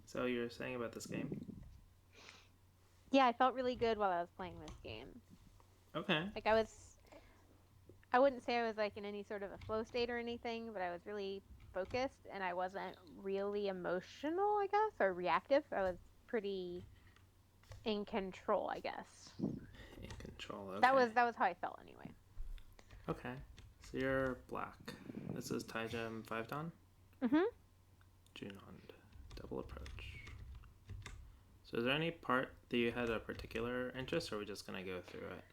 So you were saying about this game? Yeah, I felt really good while I was playing this game. Okay. Like I wouldn't say I was like in any sort of a flow state or anything, but I was really focused and I wasn't really emotional, I guess, or reactive. I was pretty in control, I guess. In control. That Okay. was that was how I felt anyway. Okay. So you're black. This is Tygem 5 Dan. Mhm. Junond. Double approach. So is there any part that you had a particular interest, or are we just gonna go through it?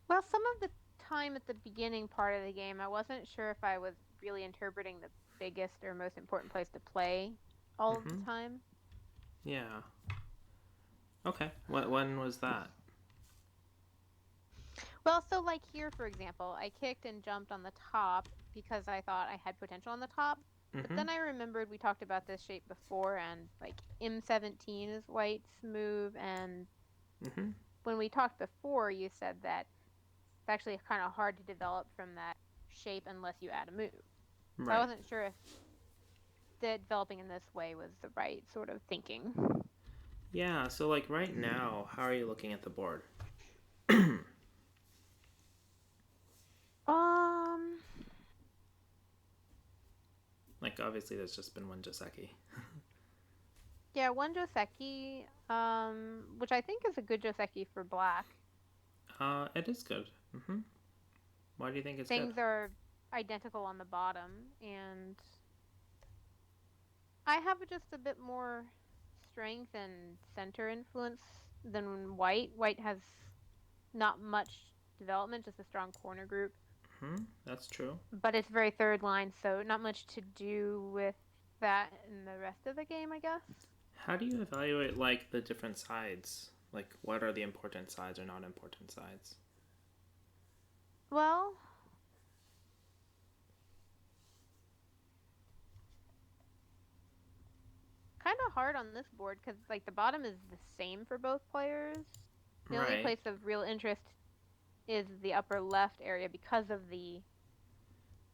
Well, some of the time at the beginning part of the game, I wasn't sure if I was really interpreting the biggest or most important place to play all of the Mm-hmm. time. Yeah. Okay. When was that? Well, so like here, for example, I kicked and jumped on the top because I thought I had potential on the top. But Mm-hmm. then I remembered we talked about this shape before, and like M17 is White's move. And Mm-hmm. when we talked before, you said that it's actually kind of hard to develop from that shape unless you add a move. So I Right. wasn't sure if the developing in this way was the right sort of thinking. Yeah. So like right now, how are you looking at the board? Um, Like obviously, there's just been one Joseki. yeah, one Joseki, which I think is a good Joseki for black. It is good. Mm-hmm. Why do you think it's good? Things are identical on the bottom, and I have just a bit more strength and center influence than White. White has not much development, just a strong corner group, Hmm. That's true. but it's very third line, so not much to do with that in the rest of the game, I guess. How do you evaluate like the different sides? Like, what are the important sides or not important sides? Well, kind of hard on this board because like the bottom is the same for both players. The only Right. place of real interest is the upper left area because of the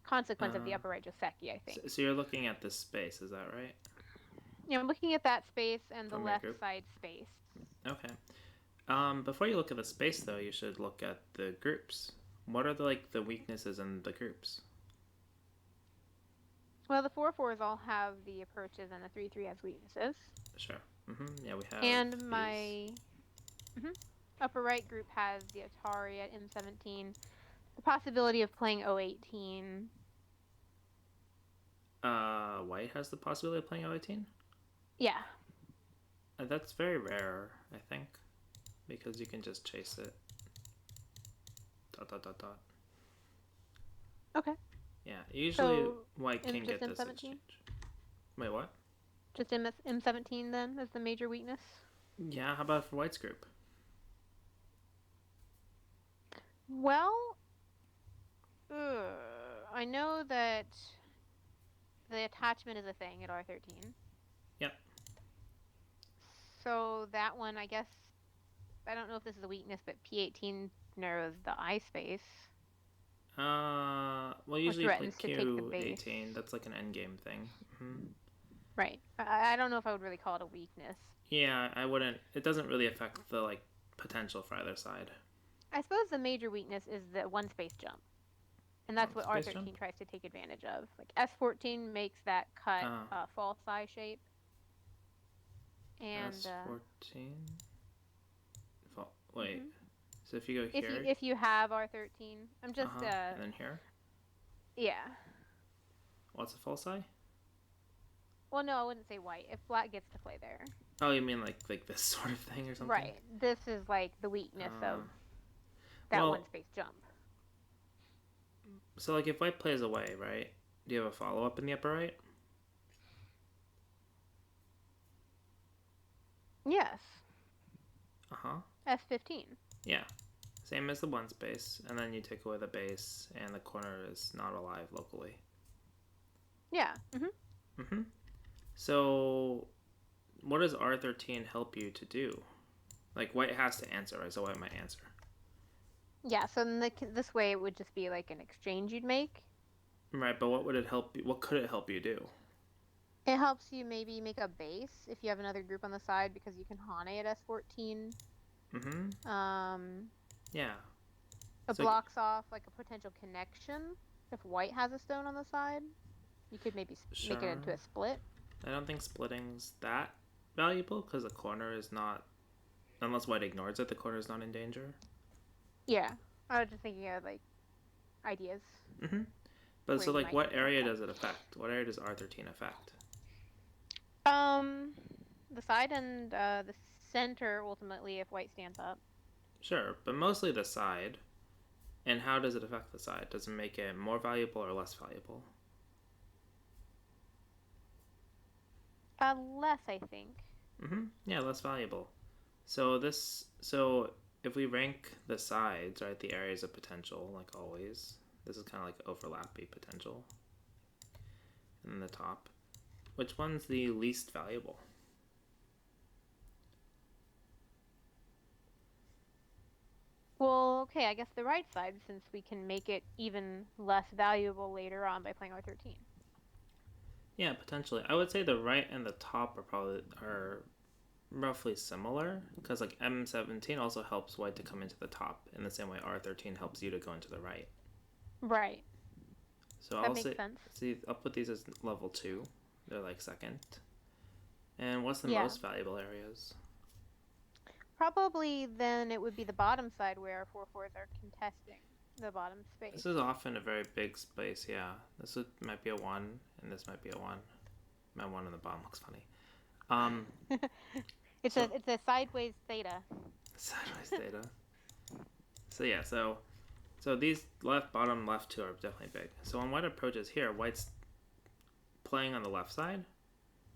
consequence of the Uh, upper right Joseki, I so, think. so you're looking at this space, is that right? I'm looking at that space and the From your left group. side space. Okay. Before you look at the space, though, you should look at the groups. What are the weaknesses in the groups? Well, the 4-4s all have the approaches and the 3-3 has weaknesses. Sure. Yeah, we have And these. my mhm, upper right group has the Atari at M17, the possibility of playing 018. White has the possibility of playing O18. Yeah. That's very rare, I think, because you can just chase it. Dot dot dot dot. Okay. Yeah, usually So White can just get this M17? exchange. Wait, what? Just M17 then as the major weakness? Yeah, how about for White's group? Well, I know that the attachment is a thing at R13. Yep. So that one, I guess, I don't know if this is a weakness, but P18 narrows the eye space Well, or usually you play threatens to take the base. Q18. That's like an endgame thing. Right. I don't know if I would really call it a weakness. Yeah, I wouldn't. It doesn't really affect the potential for either side. I suppose the major weakness is the one space jump. And that's One what space R13 jump. tries to take advantage of. Like S14 makes that cut Uh, false eye shape. And S14. Wait. mhm. So if you go if you here, if you have R13, I'm just and then here, yeah. what's a false eye? Well, no, I wouldn't say white. If black gets to play there. Oh, you mean like this sort of thing or something? Right. This is like the weakness Uh, of that one well, space jump. so if White plays away, right? Do you have a follow up in the upper right? Yes. Uh huh. S15. Yeah. Same as the one space, and then you take away the base, and the corner is not alive locally. Yeah. So, what does R13 help you to do? Like, White has to answer, right? So, White might answer. Yeah, so in this way it would just be like an exchange you'd make. Right, but what would it help you? What could it help you do? It helps you maybe make a base if you have another group on the side because you can Hane at S14. Mm-hmm. Um, Yeah. it So blocks off like a potential connection if white has a stone on the side. You could maybe make it sure. into a split. I don't think splitting's that valuable because the corner is not, unless white ignores it, the corner is not in danger. Yeah, I was just thinking of like ideas Mm-hmm. But where so you like, might what want area that. does it affect? What area does R13 affect? Um, the side and the center ultimately if white stands up. Sure, but mostly the side. And how does it affect the side? Does it make it more valuable or less valuable? Less, I think. Mm-hmm. Yeah, less valuable. So if we rank the sides, right, the areas of potential, like always, this is kind of like overlappy potential. And then the top, which one's the least valuable? Well, okay, I guess the right side since we can make it even less valuable later on by playing R13. Yeah, potentially. I would say the right and the top are roughly similar because like M17 also helps white to come into the top in the same way R13 helps you to go into the right. Right. So That I'll makes say, sense. see, I'll put these as level 2. They're like second. And what's the Yeah. most valuable areas? Probably then it would be the bottom side where our 4/4s are contesting the bottom This space. is often a very big space, yeah. Might be a 1, and this might be a 1. My 1 on the bottom looks funny. Um, it's a so, it's a sideways theta. sideways theta. So yeah, so these left, bottom, left 2 are definitely big. So when white approaches here, white's playing on the left side.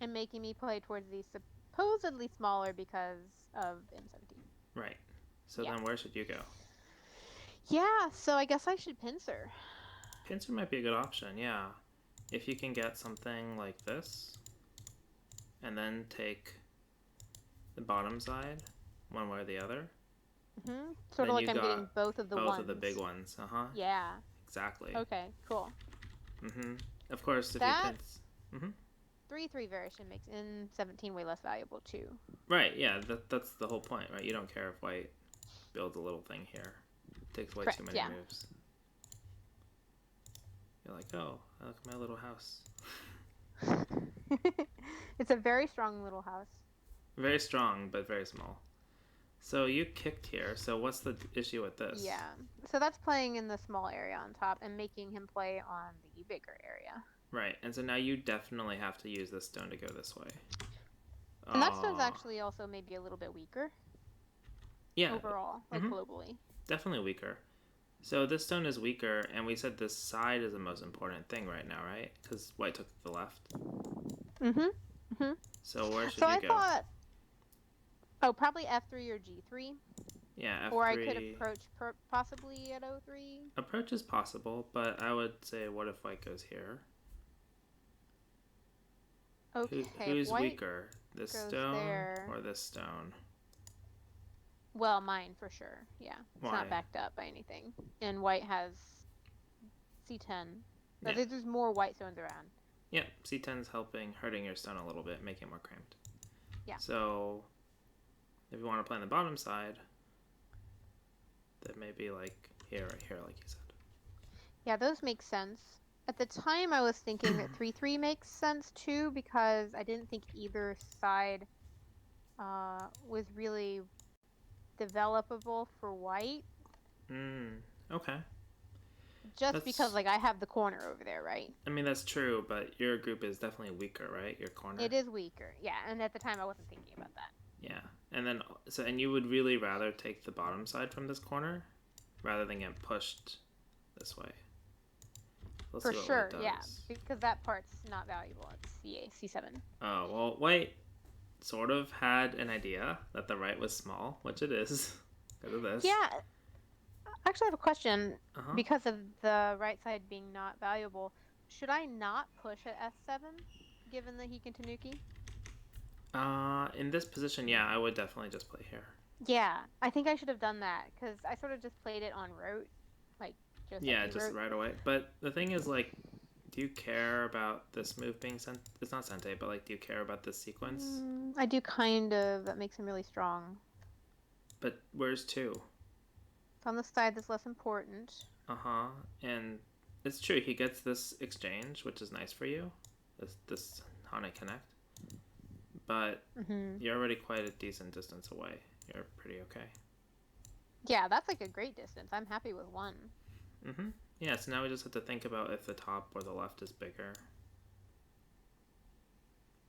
And making me play towards the supposedly smaller because of M17. Right. So Yeah. then where should you go? Yeah, so I guess I should pincer. Pincer might be a good option, yeah. If you can get something like this, and then take the bottom side, one way or the other, Sort of then like you I'm getting got both of the both of the big ones. ones. Uh huh. Yeah. Exactly. Okay, cool. Of course, if you That pins. Mm-hmm. 3/3 variation makes N17 way less valuable too. Right. Yeah. That's the whole point, right? You don't care if white builds a little thing here. It takes way too Correct, many yeah. moves. You're like, oh, look at my little house. It's a very strong little house. Very strong, but very small. So you kicked here. So what's the issue with this? Yeah. So that's playing in the small area on top and making him play on the bigger area. Right. And so now you definitely have to use this stone to go this way. And that stone's Oh. actually also maybe a little bit weaker Yeah. overall, like Mm-hmm. globally. Definitely weaker. So this stone is weaker, and we said this side is the most important thing right now, right? Because white took the left. Mm-hmm. So where should So you I go? thought, probably F3 or G3. Yeah, Or I could F3. approach possibly at O3. Approach is possible, but I would say, what if white goes here? Okay, if Who's white weaker, this goes stone there. or this stone? Well, mine for sure. Yeah, it's Why? not backed up by anything. And white has C10. Yeah. There's more white stones around. Yeah, C10 is hurting your stone a little bit, making it more cramped. Yeah. So, if you want to play on the bottom side, then maybe like here, right here, like you said. Yeah, those make sense. At the time, I was thinking that 3/3 makes sense too because I didn't think either side was really developable for white. Okay. Just because, like, I have the corner over there, right? I mean, that's true, but your group is definitely weaker, right? Your corner. It is weaker, yeah. And at the time, I wasn't thinking about that. Yeah, and you would really rather take the bottom side from this corner, rather than get pushed this way. Let's for sure, yeah, because that part's not valuable. It's C7. Oh well, white sort of had an idea that the right was small, which it is. Because of this. Yeah. Actually, I have a question. Uh-huh. Because of the right side being not valuable, should I not push at S7, given that he can Tanuki? In this position, yeah, I would definitely just play here. Yeah, I think I should have done that, because I sort of just played it on rote. Like, just right away. But the thing is, like, Do you care about this move being sent? It's not sente, but like, do you care about this sequence? I do kind of. That makes him really strong. But where's two? It's on the side that's less important. Uh-huh. And it's true, he gets this exchange, which is nice for you. This Hane Connect. But you're already quite a decent distance away. You're pretty okay. Yeah, that's like a great distance. I'm happy with 1. Yeah, so now we just have to think about if the top or the left is bigger.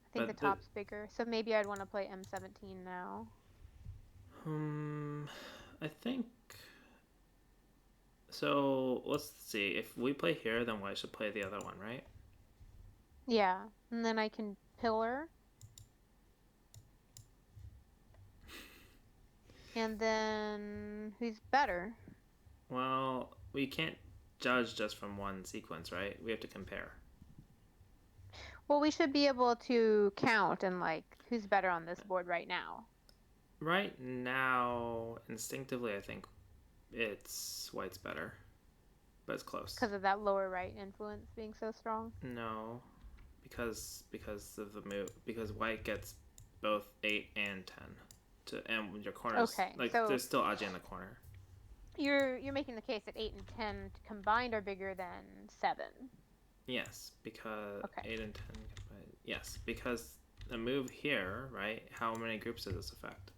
I think the top's bigger, so maybe I'd want to play M17 now. I think... So, let's see. If we play here, then white should play the other one, right? Yeah, and then I can pillar. And then who's better? Well, we can't judge just from one sequence, right? We have to compare. Well, we should be able to count and like who's better on this board right now. Right now, instinctively, I think it's white's better, but it's close. Because of that lower right influence being so strong? No, because of the move. Because white gets both 8 and 10, and your corners. Okay, like so there's still Aji in the corner. You're making the case that 8 and 10 combined are bigger than 7. Yes, because 8 and 10. Yes, because the move here, right? How many groups does this affect?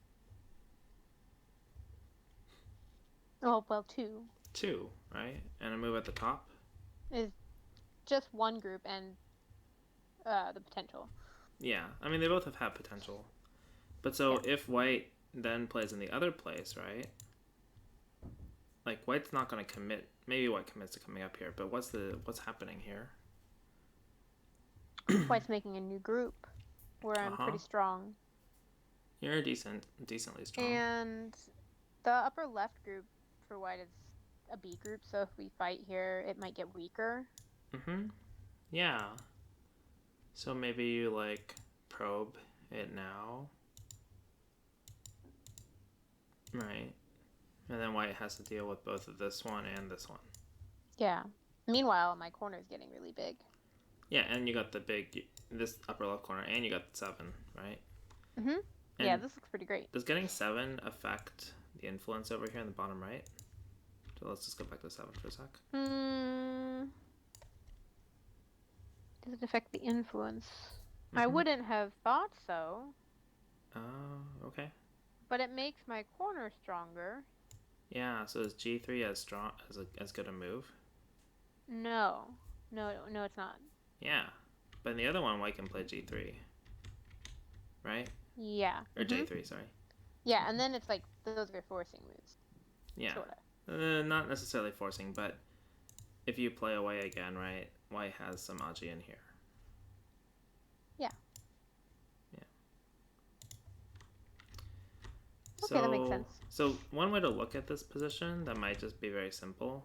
Oh, well, 2. 2, right? And a move at the top is just 1 group and the potential. Yeah, I mean they both have potential, but so if white then plays in the other place, right? Like white's not going to commit. Maybe white commits to coming up here, but what's happening here? White's making a new group where I'm pretty strong. You're decently strong. And the upper left group for white is a B group, so if we fight here, it might get weaker. Yeah. So maybe you like probe it now. Right. And then white has to deal with both of this one and this one. Yeah. Meanwhile, my corner is getting really big. Yeah, and you got this upper left corner, and you got the 7, right? Yeah, this looks pretty great. Does getting 7 affect the influence over here in the bottom right? So let's just go back to 7 for a sec. Does it affect the influence? I wouldn't have thought so. Oh, okay. But it makes my corner stronger. Yeah, so is G3 as strong as good a move? No, it's not. Yeah, but in the other one, white can play G3, right? Yeah. Or J3, sorry. Yeah, and then it's like those are forcing moves. Yeah. Sorta. Not necessarily forcing, but if you play away again, right? White has some Aji in here. Yeah. Yeah. Okay, that makes sense. So one way to look at this position that might just be very simple,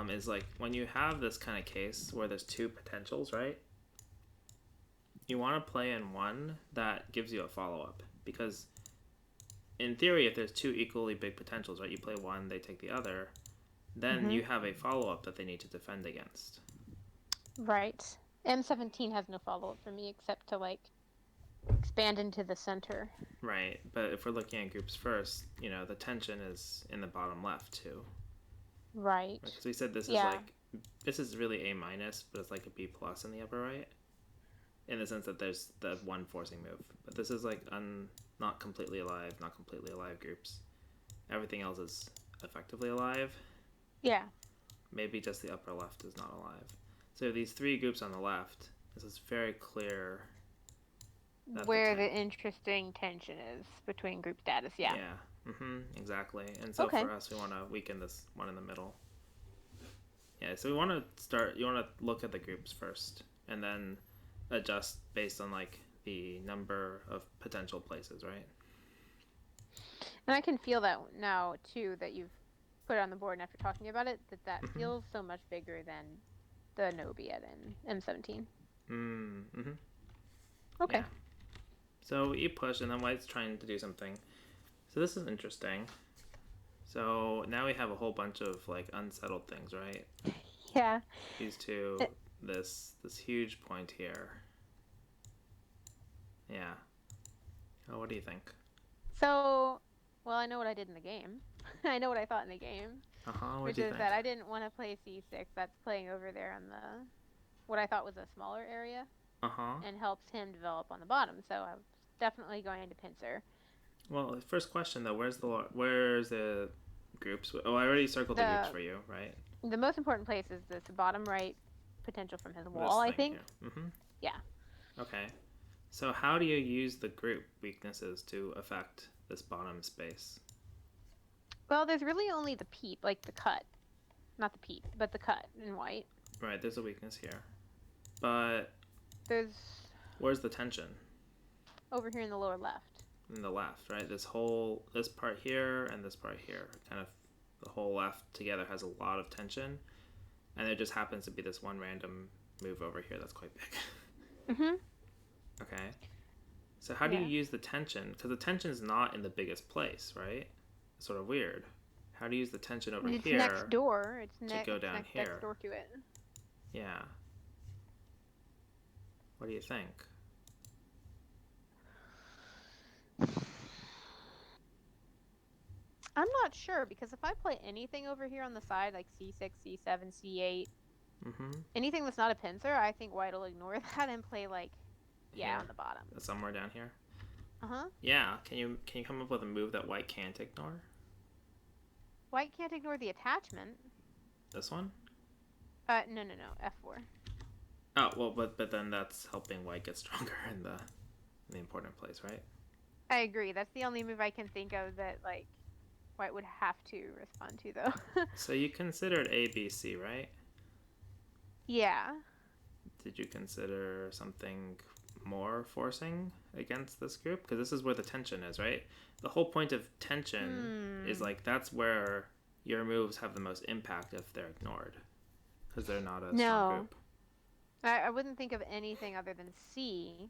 is like when you have this kind of case where there's 2 potentials, right? You want to play in one that gives you a follow-up, because in theory, if there's 2 equally big potentials, right, you play one, they take the other, then you have a follow-up that they need to defend against. Right. M17 has no follow-up for me except to like expand into the center. Right, but if we're looking at groups first, the tension is in the bottom left too. Right. Because we said this is like, this is really A-, but it's like a B+ in the upper right, in the sense that there's the one forcing move. But this is like not completely alive groups. Everything else is effectively alive. Yeah. Maybe just the upper left is not alive. So these 3 groups on the left, this is very clear. Where the interesting tension is between group status, yeah. Yeah, exactly. And so for us, we want to weaken this one in the middle. Yeah, so you want to look at the groups first, and then adjust based on like the number of potential places, right? And I can feel that now too, that you've put it on the board, and after talking about it, that feels so much bigger than the Nobiet in M17. Okay. Yeah. So you push, and then white's trying to do something. So this is interesting. So now we have a whole bunch of like unsettled things, right? Yeah. These two, this huge point here. Yeah. Oh, what do you think? So, well, I know what I did in the game. I know what I thought in the game, Uh huh. What which do you is think? that I didn't want to play C6. That's playing over there on the what I thought was a smaller area Uh huh. and helps him develop on the bottom. So I was definitely going into pincer. Well, first question though, where's the groups? Oh, I already circled the groups The for you, right? the most important place is this bottom right potential from his This wall, I thing think. here. Mm-hmm. Yeah. Okay. So how do you use the group weaknesses to affect this bottom space? Well, there's really only the peep, like the cut. Not the peep, but the cut in white. Right, there's a weakness here. But There's where's the tension? over here in the lower left. In the left, right? This part here and this part here. Kind of the whole left together has a lot of tension. And there just happens to be this one random move over here that's quite big. Mm-hmm. Okay. So how do you Yeah. use the tension? Because the tension's not in the biggest place, right? It's sort of weird. How do you use the tension over It's next here door. to go down Next here? door to it. Yeah. What do you think? I'm not sure because if I play anything over here on the side, like C6, C7, C8, Mm-hmm. anything that's not a pincer, I think white will ignore that and play like, yeah, Here, on the bottom. somewhere down here. Uh-huh. Yeah. Can you come up with a move that white can't ignore? White can't ignore the attachment. This one? No, F4. Oh well, but then that's helping white get stronger in the important place, right? I agree. That's the only move I can think of that like white would have to respond to though. So you considered A, B, C, right? Yeah. Did you consider something more forcing against this group? Because this is where the tension is, right? The whole point of tension is like that's where your moves have the most impact if they're ignored, because they're not a strong No. group. I wouldn't think of anything other than C.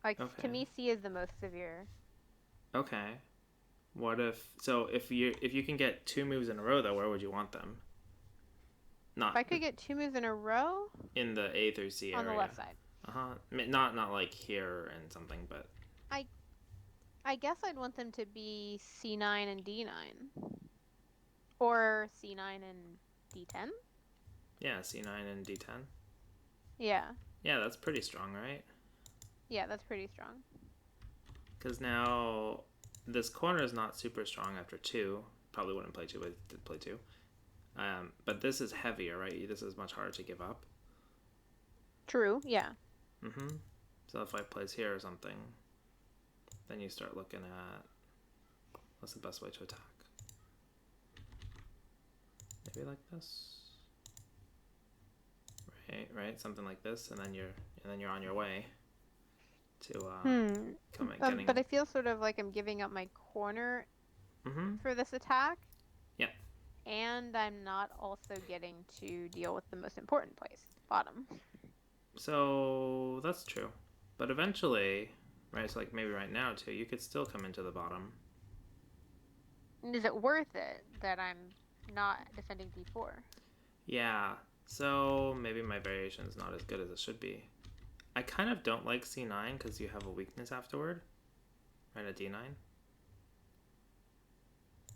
Like Okay. to me C is the most severe. Okay. If you can get two moves in a row though, where would you want them? If Not I could get two moves in a row in the A through C on area. the left side. Uh-huh. Not like here and something, but I guess I'd want them to be C9 and D9. Or C9 and D10? yeah, C9 and D10. Yeah. Yeah, that's pretty strong, right? Yeah, that's pretty strong. Because now this corner is not super strong after 2. Probably wouldn't play 2, but it did play 2. But this is heavier, right? This is much harder to give up. True, yeah. Mm-hmm. So if white plays here or something, then you start looking at what's the best way to attack. Maybe like this. Right, something like this, and then you're on your way to getting. But I feel sort of like I'm giving up my corner Mm-hmm. for this attack. Yeah. And I'm not also getting to deal with the most important place, bottom. So that's true, but eventually, right? So like maybe right now too, you could still come into the bottom. Is it worth it that I'm not defending D4? Yeah. So maybe my variation is not as good as it should be. I kind of don't like C9 because you have a weakness afterward, right? A D9.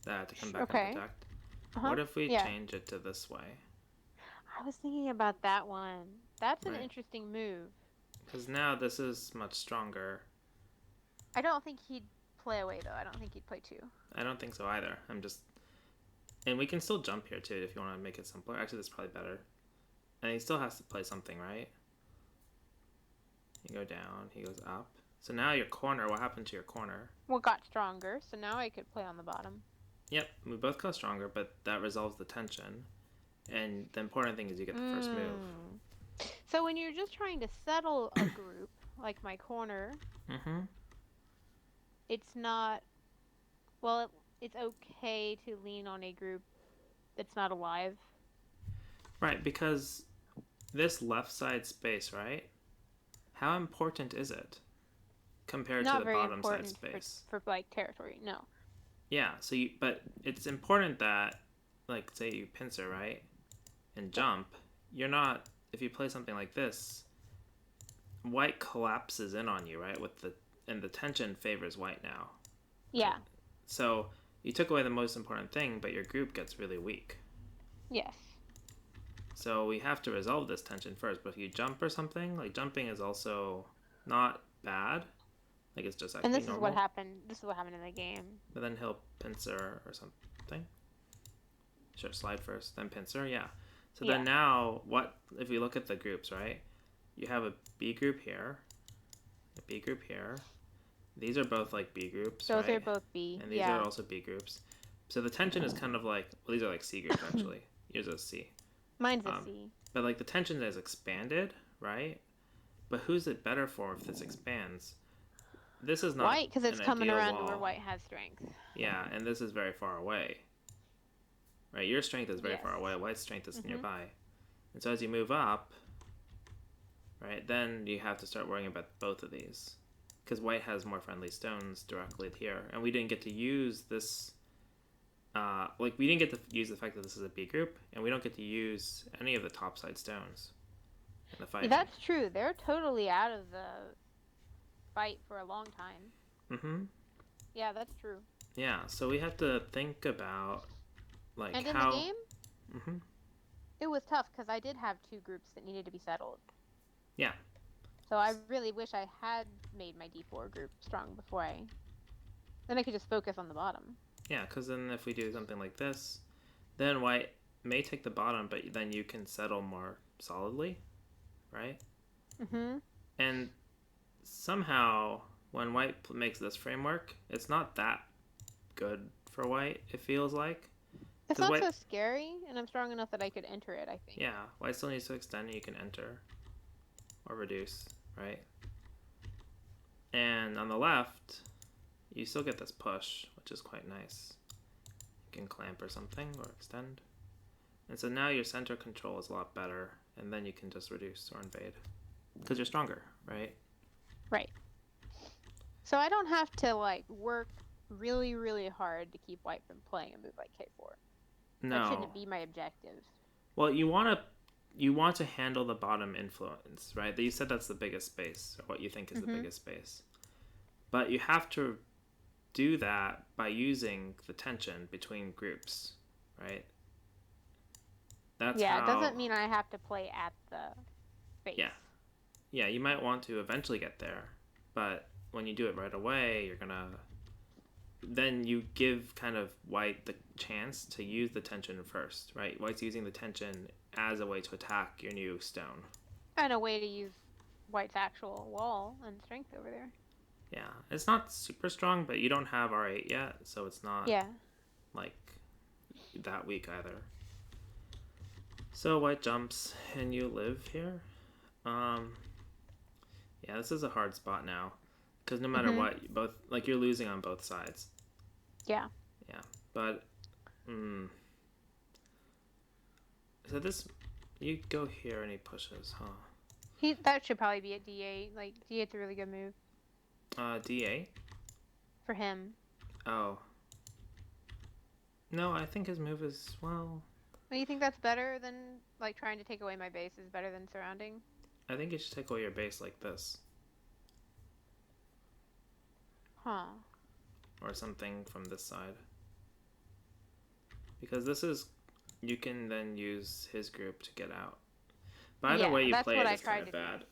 That to come back and protect. Uh-huh. What if we change it to this way? I was thinking about that one. That's an interesting move. Because now this is much stronger. I don't think he'd play away, though. I don't think he'd play 2. I don't think so either. And we can still jump here, too, if you want to make it simpler. Actually, that's probably better. And he still has to play something, right? You go down, he goes up. So now your corner, what happened to your corner? Well, got stronger, so now I could play on the bottom. Yep, we both got stronger, but that resolves the tension. And the important thing is you get the first move. So when you're just trying to settle a group, like my corner, it's not... Well, it's okay to lean on a group that's not alive. Right, because this left side space, right? How important is it compared to the bottom side space? For like territory, no. Yeah, but it's important that, like, say you pincer, right? And jump, you're not. If you play something like this, white collapses in on you, right? And the tension favors white now, right? Yeah. So you took away the most important thing, but your group gets really weak. Yes. So we have to resolve this tension first. But if you jump or something, like jumping is also not bad. Like it's just And actually this is what normal. happened. This is what happened in the game. But then he'll pincer or something. Sure, slide first, then pincer. Yeah. So Yeah. then now, what if we look at the groups, right? You have a B group here, a B group here. These are both like B groups, Those are right? both B. And these are Yeah. also B groups. So the tension is kind of like, well, these are like C groups actually. Yours is C. Mine's a Um, C. but like the tension is expanded, right? But who's it better for if this expands? This is not White, because it's an coming ideal around to where wall. white has strength. Yeah, and this is very far away. Right, your strength is very Yes. far away. White's strength is Mm-hmm. nearby. And so as you move up, right, then you have to start worrying about both of these. Because white has more friendly stones directly here. And we didn't get to use this, we didn't get to use the fact that this is a B group, and we don't get to use any of the topside stones in the fighting. That's true. They're totally out of the fight for a long time. Mm-hmm. Yeah, that's true. Yeah, so we have to think about, like, And in how... the game, Mm-hmm. it was tough because I did have two groups that needed to be settled. Yeah. So I really wish I had made my D4 group strong before I... Then I could just focus on the bottom. Yeah, because then if we do something like this, then white may take the bottom, but then you can settle more solidly, right? Mm-hmm. And somehow, when white makes this framework, it's not that good for white, it feels like. It's not white, so scary, and I'm strong enough that I could enter it, I think. Yeah, white still needs to extend, and you can enter or reduce, right? And on the left, you still get this push, which is quite nice. You can clamp or something, or extend. And so now your center control is a lot better, and then you can just reduce or invade. Because you're stronger, right? Right. So I don't have to, like, work really, really hard to keep white from playing a move like K4. No. That shouldn't be my objective. Well, you want to handle the bottom influence, right? You said that's the biggest space, or what you think is the biggest space. But you have to do that by using the tension between groups, right? That's yeah, how... it doesn't mean I have to play at the space. Yeah, you might want to eventually get there, but when you do it right away, you're gonna... Then you give kind of white the chance to use the tension first, right? White's using the tension as a way to attack your new stone. And a way to use white's actual wall and strength over there. Yeah, it's not super strong, but you don't have R8 yet, so it's not like that weak either. So white jumps, and you live here. Yeah, this is a hard spot now, because no matter what, you're losing on both sides. Yeah. Yeah, but so this, you go here and he pushes, huh? That should probably be a D8. Like, D8's a really good move. D8? For him. Oh. No, I think his move is, well... Do you think that's better than, like, trying to take away my base is better than surrounding? I think you should take away your base like this. Huh. Or something from this side. Because this is... You can then use his group to get out. But either way you play it is kind of bad.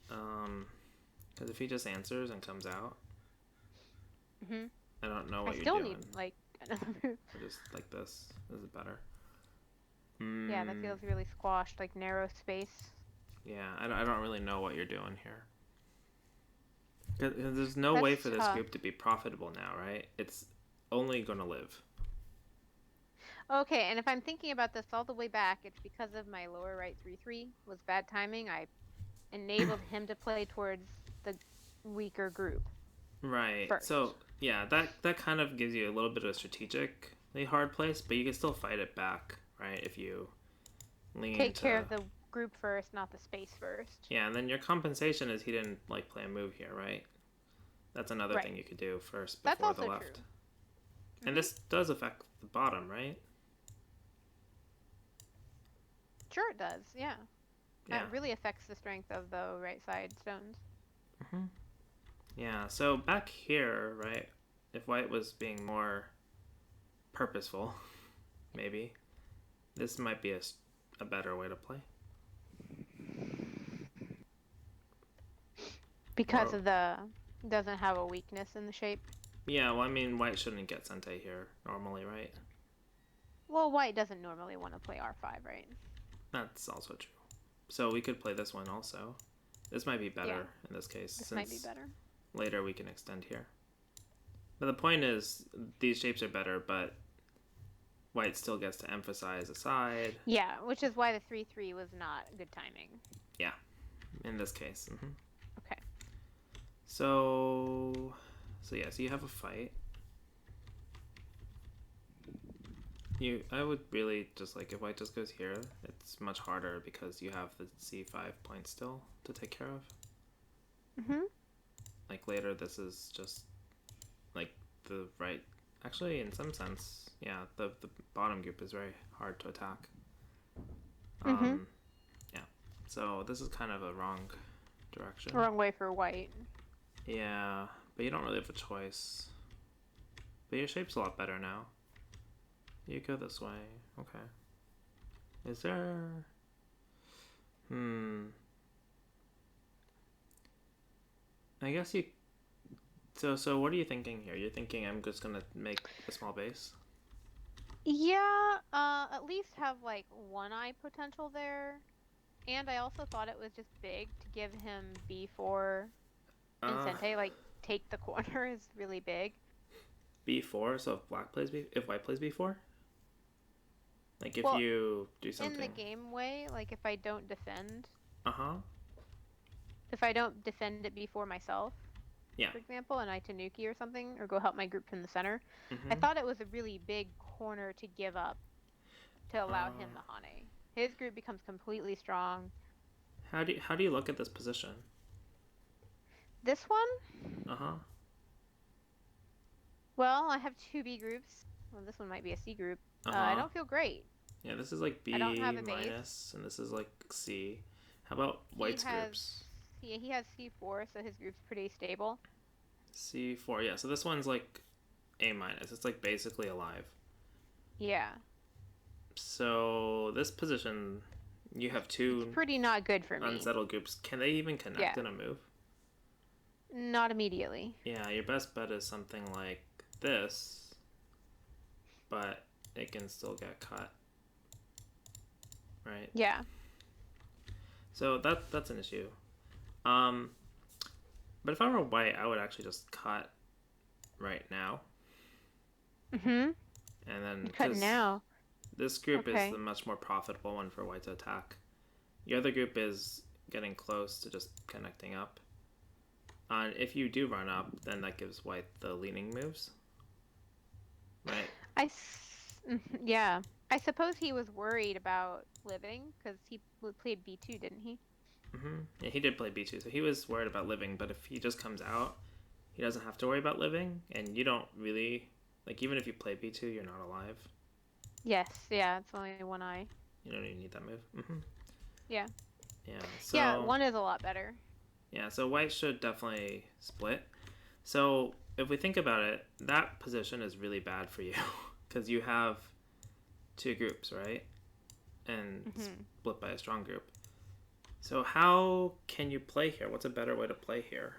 Because if he just answers and comes out... I don't know what you're doing. I still need, like, another move. Or just like this. This is better. Yeah, that feels really squashed, like narrow space. Yeah, I don't really know what you're doing here. Because there's no way for this group to be profitable now, right? It's only going to live. Okay, and if I'm thinking about this all the way back, it's because of my lower right 3-3 was bad timing. I enabled him to play towards the weaker group. Right. First. So, yeah, that kind of gives you a little bit of a strategically hard place, but you can still fight it back, right? If you take care of the group first, not the space first. Yeah, and then your compensation is he didn't like play a move here, right? That's another thing you could do first before That's also the left. True. And this does affect the bottom, right? Sure, it does. Yeah. It Yeah. really affects the strength of the right side stones. Hmm. Yeah. So back here, right? If white was being more purposeful, maybe this might be a better way to play. Because Or of the doesn't have a weakness in the shape. yeah, well, I mean, white shouldn't get Sente here normally, right? Well, white doesn't normally want to play R5, right? That's also true. So we could play this one also. This might be Yeah, better in this case, this might be since better. later we can extend here. But the point is, these shapes are better, but white still gets to emphasize a side. Yeah, which is why the 3-3 was not good timing. Yeah, in this case. Okay. So, so yeah, so you have a fight. I would really just like if white just goes here, it's much harder because you have the c5 point still to take care of. Mhm. Like later, this is just like the right. Actually, in some sense, yeah, the bottom group is very hard to attack. Mhm. Um, yeah. So this is kind of a wrong direction. Wrong way for white. Yeah, but you don't really have a choice. But your shape's a lot better now. You go this way. Okay. Is there? Hmm. I guess you. So what are you thinking here? You're thinking I'm just gonna make a small base. Yeah, at least have like one eye potential there. And I also thought it was just big to give him B4 and Uh, Sente, like take the corner is really big. B4. So if black plays if white plays B4, like if Well, you do in the something. game way, like if I don't defend, Uh huh. if I don't defend it before myself, Yeah. for example, and I Tanuki or something, or go help my group from the center, I Mhm. thought it was a really big corner to give up to allow him Uh, the Hane. His group becomes completely strong. how do you look at this position? This one, Uh huh. well, I have two B groups. Well, this one might be a C group. Uh I huh. don't feel great. Yeah, this is like I don't have B a base. minus, and this is like C. How about He white's has groups? he has C4, so his group's pretty stable. C4. Yeah, so this one's like A minus. It's like basically alive. Yeah, So this position, you have it's two pretty not good for me. unsettled groups. Can they even connect Yeah, in a move? not immediately. Yeah, your best bet is something like this, but it can still get cut, right? Yeah. So that's an issue. Um, but if I were white, I would actually just cut right now, Mhm. and then You cut because now. this group is the Okay. much more profitable one for white to attack. Your other group is getting close to just connecting up. And if you do run up, then that gives white the leaning moves, right? Yeah. I suppose he was worried about living because he played B2, didn't he? Yeah, he did play B2, so he was worried about living. But if he just comes out, he doesn't have to worry about living, and you don't really like. Even if you play B2, you're not alive. Yes. Yeah. It's only one eye. You don't even need that move. Yeah. Yeah. Yeah. So One is a lot better. yeah, so white should definitely split. So if we think about it, that position is really bad for you because you have two groups, right? And Mhm. split by a strong group. So how can you play here? What's a better way to play here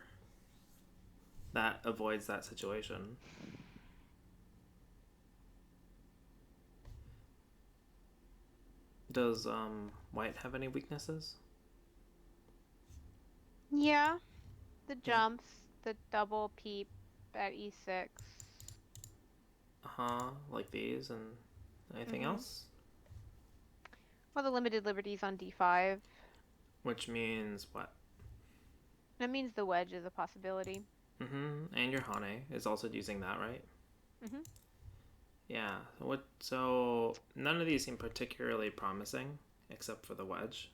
that avoids that situation? Does white have any weaknesses? Yeah. The Yeah. jumps, the double peep at E6. Uh-huh, like these and anything Mhm. else? Well, the limited liberties on D5. Which means what? That means the wedge is a possibility. And your Hane is also using that, right? Mhm. Yeah. So none of these seem particularly promising except for the wedge.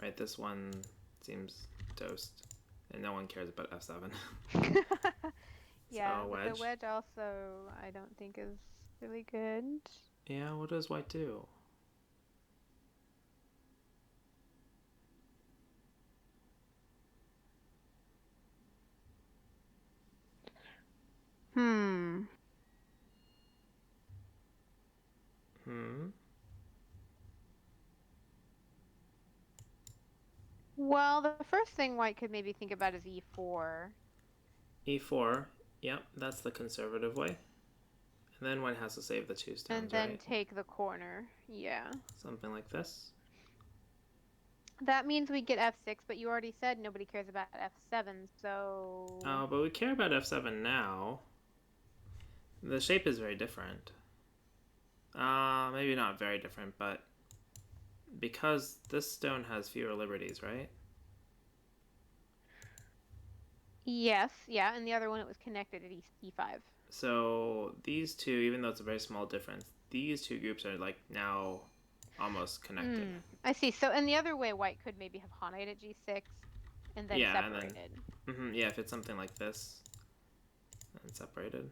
Right? This one seems toast. And no one cares about F7. Yeah, So but the wedge. wedge also I don't think is really good. Yeah, what does white do? Hmm. Hmm. Well, the first thing white could maybe think about is e4. E4. Yep, that's the conservative way. And then white has to save the two And stones, then right? take the corner. Yeah. Something like this. That means we get f6, but you already said nobody cares about f7, so... But we care about f7 now. The shape is very different. Maybe not very different, but because this stone has fewer liberties, right? Yes, yeah, and the other one it was connected at e5. So these two, even though it's a very small difference, these two groups are like now almost connected. I see. So, and the other way, white could maybe have Haunted at g6 and then Yeah, and then separated. yeah, if it's something like this and separated.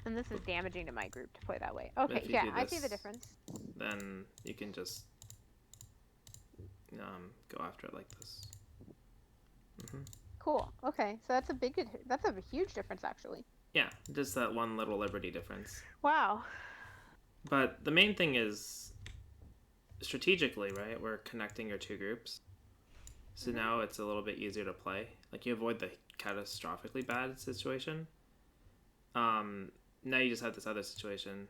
And this is But, damaging to my group to play that way. but Okay, if you yeah, do I see the this, difference. then you can just go after it like this. Mm-hmm. Cool. Okay, so that's a huge difference actually. Yeah, just that one little liberty difference. Wow. But the main thing is strategically, right? We're connecting your two groups. So now it's a little bit easier to play. Like you avoid the catastrophically bad situation. Now you just have this other situation.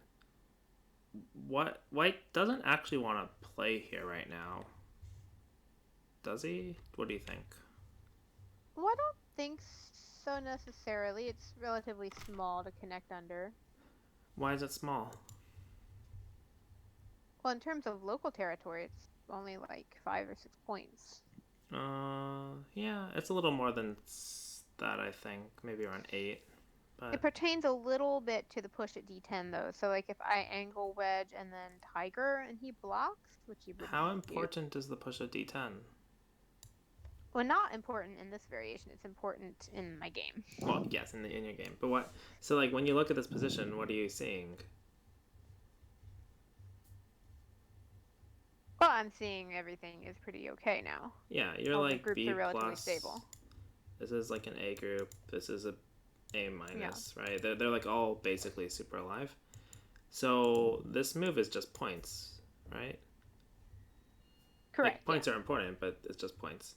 What White doesn't actually want to play here right now, does he? What do you think? Well, I don't think so necessarily. It's relatively small to connect under. Why is it small? Well, in terms of local territory, it's only like 5 or 6 points. Yeah, it's a little more than that. I think maybe around 8. It But pertains a little bit to the push at d10 though. So like if I angle wedge and then tiger and he blocks, which he wouldn't how do. important is the push of D10? Well, not important in this variation. It's important in my game. Well, yes, in your game. But what? So like when you look at this position, what are you seeing? Well, I'm seeing everything is pretty okay now. Yeah, you're All the like groups B are relatively plus. stable. This is like an A group. This is A Yeah. minus, right? They're like all basically super alive. So this move is just points, right? Correct. Like points Yeah. are important, but it's just points.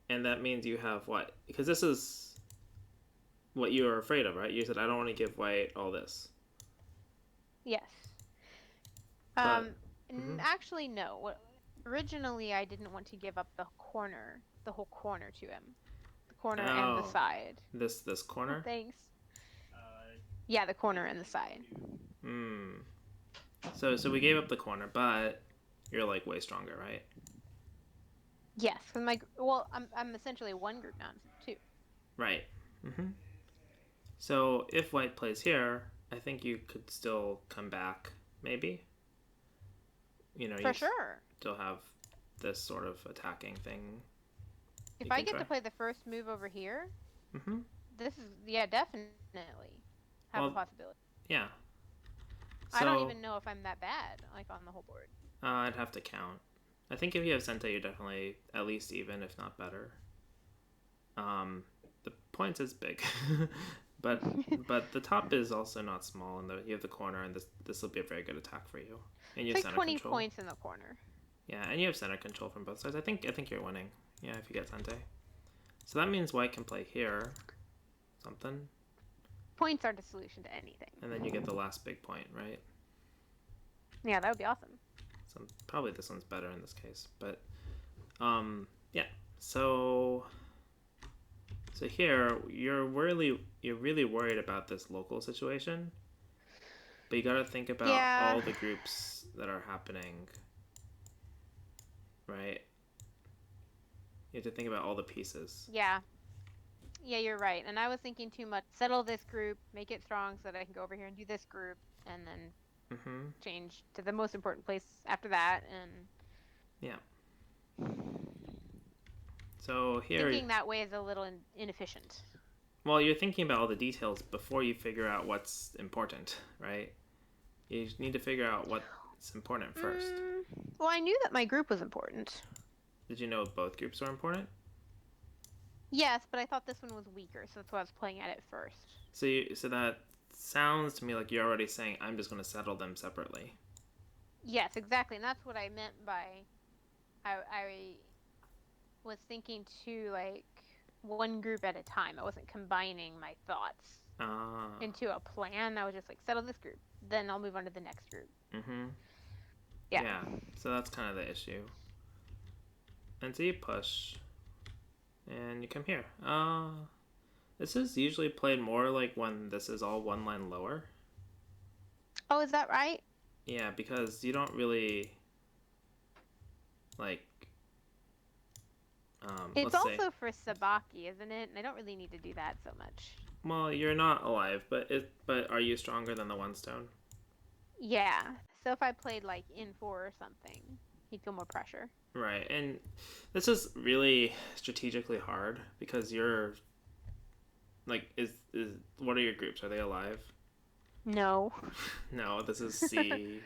And that means you have what? Because this is what you were afraid of, right? You said I don't want to give white all this. Yes. But mm-hmm. Actually, no. Originally, I didn't want to give up the whole corner to him, the corner and the side. This Oh, corner. thanks. Yeah, the corner and the side. Hmm. So we gave up the corner, but you're like way stronger, right? Yes, because I'm essentially one group now too. Right. Mm-hmm. So if white plays here, I think you could still come back, maybe. For You sure. still have this sort of attacking thing. If I get to play the first move over here, mm-hmm. this is definitely have a possibility. Yeah. So, I don't even know if I'm that bad, like on the whole board. I'd have to count. I think if you have Sente, you're definitely at least even, if not better. The points is big, but the top is also not small, and you have the corner, and this will be a very good attack for you. And you it's have like center 20 control. points in the corner. Yeah, and you have center control from both sides. I think you're winning. Yeah, if you get Sente. So that means white can play here, something. Points are the solution to anything. And then you get the last big point, right? Yeah, that would be awesome. So probably this one's better in this case, but yeah. So here you're really worried about this local situation, but you got to think about all the groups that are happening, right? You have to think about all the pieces. Yeah, you're right. And I was thinking too much. Settle this group, make it strong so that I can go over here and do this group, and then change to the most important place after that. And yeah. So here, thinking that way is a little inefficient. Well, you're thinking about all the details before you figure out what's important, right? You need to figure out what's important first. Well, I knew that my group was important. Did you know both groups were important? Yes, but I thought this one was weaker, so that's why I was playing at it first. So sounds to me like you're already saying I'm just going to settle them separately. Yes, exactly. And that's what I meant by I was thinking to like one group at a time. I wasn't combining my thoughts Ah. into a plan. I was just like settle this group, then I'll move on to the next group. Mm-hmm. Yeah. Yeah. So that's kind of the issue. And so you push, and you come here. This is usually played more like when this is all one line lower. Oh, is that right? Yeah, because you don't really like. It's Let's say, also for Sabaki, isn't it? And I don't really need to do that so much. well, you're not alive, but are you stronger than the one stone? Yeah. So if I played like in four or something, he'd feel more pressure. Right, and this is really strategically hard because you're like, is what are your groups? Are they alive? No. No, this is C.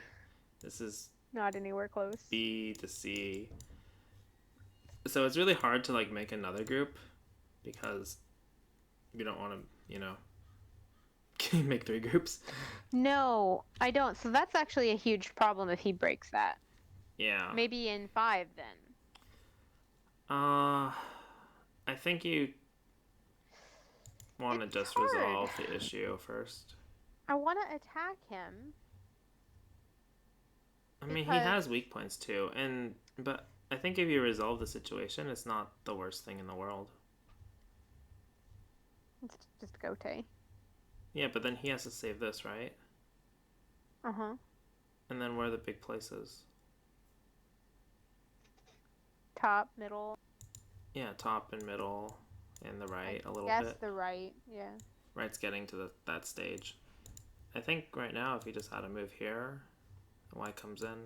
This is Not anywhere close. B to C. So it's really hard to like make another group because you don't want to, make three groups. No, I don't. So that's actually a huge problem if he breaks that. Yeah. Maybe in five then. Uh, I think you want to It's just hard. resolve the issue first. I want to attack him I mean, he because has weak points too, but I think if you resolve the situation, it's not the worst thing in the world. it's just Gote. Yeah, but then he has to save this, right? Uh-huh. And then where are the big places? Top, middle. Yeah, top and middle, and the right a little Yes, bit. the right. Yeah. Right's getting to that stage. I think right now, if you just had a move here, and Y comes in,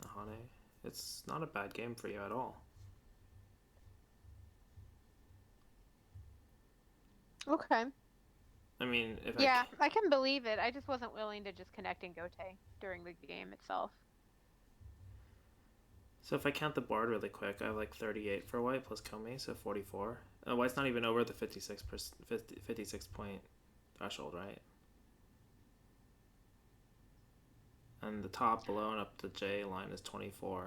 Ahane, it's not a bad game for you at all. Okay. I mean, if Yeah, I can believe it. I just wasn't willing to just connect in Gote during the game itself. So if I count the board really quick, I have like 38 for white plus Komi, so 44. White's not even over the 56 point threshold, right? And the top, below, and up to J line is 24.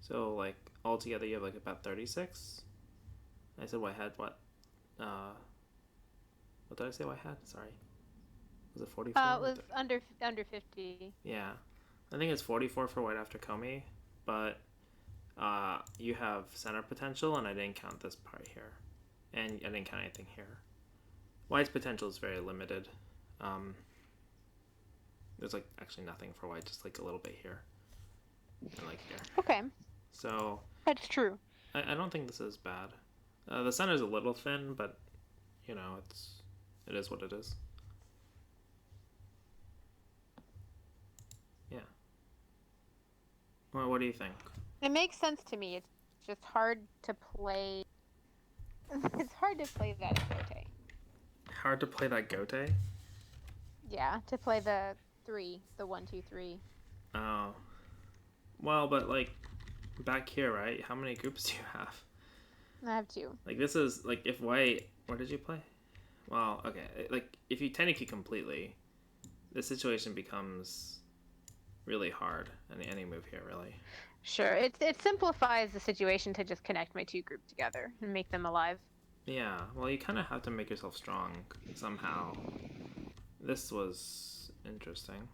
So like altogether, you have like about 36. I said white had what? What did I say white had? Sorry. Was it 44? It was under 50. Yeah. I think it's 44 for white after Komi, but you have center potential, and I didn't count this part here. And I didn't count anything here. White's potential is very limited. There's like actually nothing for white, just like a little bit here. And like here. Okay. So That's true. I don't think this is bad. The center's a little thin, but it is what it is. Yeah. Well, what do you think? It makes sense to me. It's just hard to play. It's hard to play that in Gote. Hard to play that Gote? Yeah, to play the 1, 2, 3. Oh. Well, but like back here, right? How many groups do you have? I have 2. Like this is like if white. Where did you play? Well, okay. Like if you technically completely, the situation becomes really hard. Any move here, really. Sure. It simplifies the situation to just connect my 2 groups together and make them alive. Yeah. Well, you kind of have to make yourself strong somehow. This was interesting.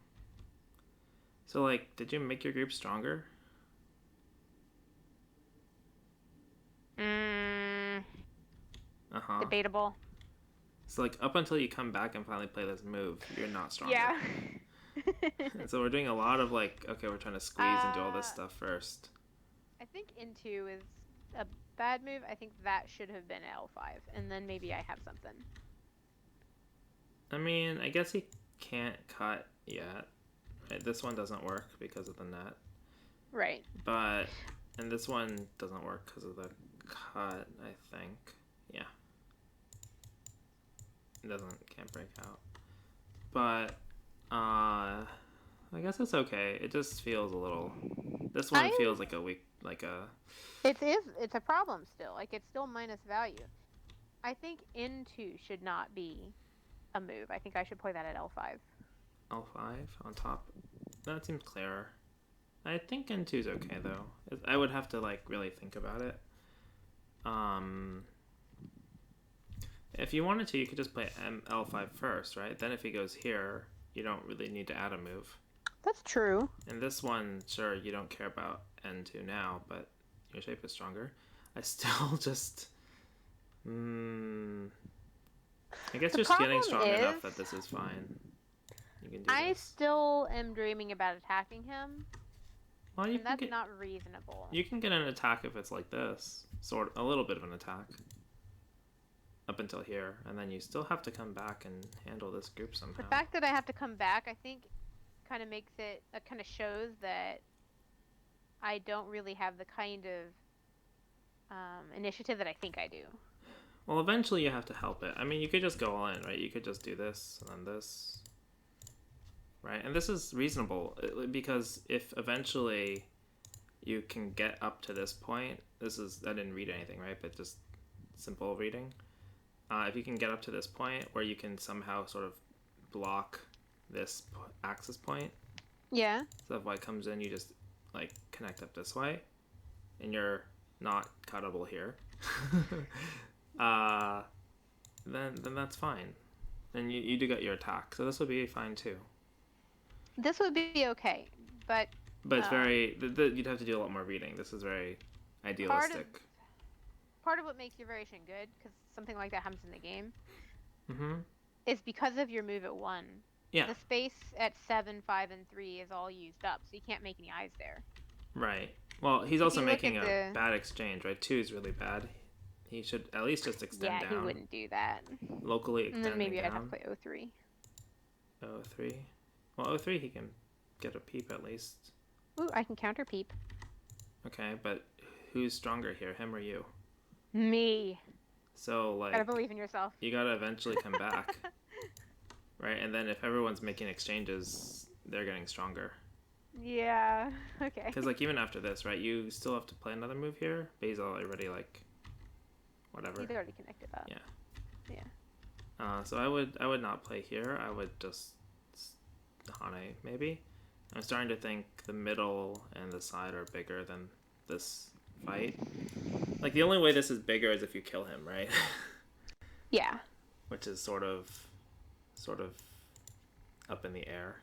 So, like, did you make your group stronger? Uh-huh. Debatable. So, like, up until you come back and finally play this move, you're not stronger. Yeah. And so we're doing a lot of, like, okay, we're trying to squeeze and do all this stuff first. I think into is a bad move. I think that should have been L5, and then maybe I have something. I mean, I guess he can't cut yet. Right? This one doesn't work because of the net. Right. And this one doesn't work because of the cut, I think. Yeah. It can't break out. But, I guess it's okay. It just feels a little, this one feels like a weak, like a... It's a problem still. Like, it's still minus value. I think N2 should not be a move. I think I should play that at L5. L5 on top. That seems clearer. I think N2 is okay though. I would have to like really think about it. Um, if you wanted to, you could just play L5 first, right? Then if he goes here, you don't really need to add a move. That's true. And this one, sure, you don't care about N2 now, but your shape is stronger. I still just... I guess The you're getting problem strong enough is, that this is fine. You can do I this. still am dreaming about attacking him, Well, and that's not reasonable. you can get an attack if it's like this. Sort of, a little bit of an attack. Up until here. And then you still have to come back and handle this group somehow. The fact that I have to come back, I think, kind of makes it, kind of shows that I don't really have the kind of initiative that I think I do. Well, eventually you have to help it. I mean, you could just go all in, right? You could just do this and then this. Right? And this is reasonable because if eventually you can get up to this point, I didn't read anything, right? But just simple reading. If you can get up to this point where you can somehow sort of block this axis point. Yeah. So if white comes in, you just like connect up this way, and you're not cuttable here. Then that's fine. Then you do get your attack, so this would be fine too. This would be okay, but it's very you'd have to do a lot more reading. This is very idealistic. Part of what makes your variation good, because something like that happens in the game, mm-hmm. is because of your move at 1. Yeah. The space at 7, 5, and 3 is all used up, so you can't make any eyes there. Right. Well, he's also making a bad exchange, right? 2 is really bad. He should at least just extend down. Yeah, he wouldn't do that. Locally extending and then maybe down. I'd have to play 03. 03? Well, 03 he can get a peep at least. Ooh, I can counter peep. Okay, but who's stronger here, him or you? Me. So, like... Gotta believe in yourself. You gotta eventually come back. Right? And then if everyone's making exchanges, they're getting stronger. Yeah, okay. Because, like, even after this, right, you still have to play another move here. Basil already, like... Whatever. He's already connected up. Yeah. Yeah. So I would not play here. I would just Hane maybe. I'm starting to think the middle and the side are bigger than this fight. Like the only way this is bigger is if you kill him, right? Yeah. Which is sort of up in the air.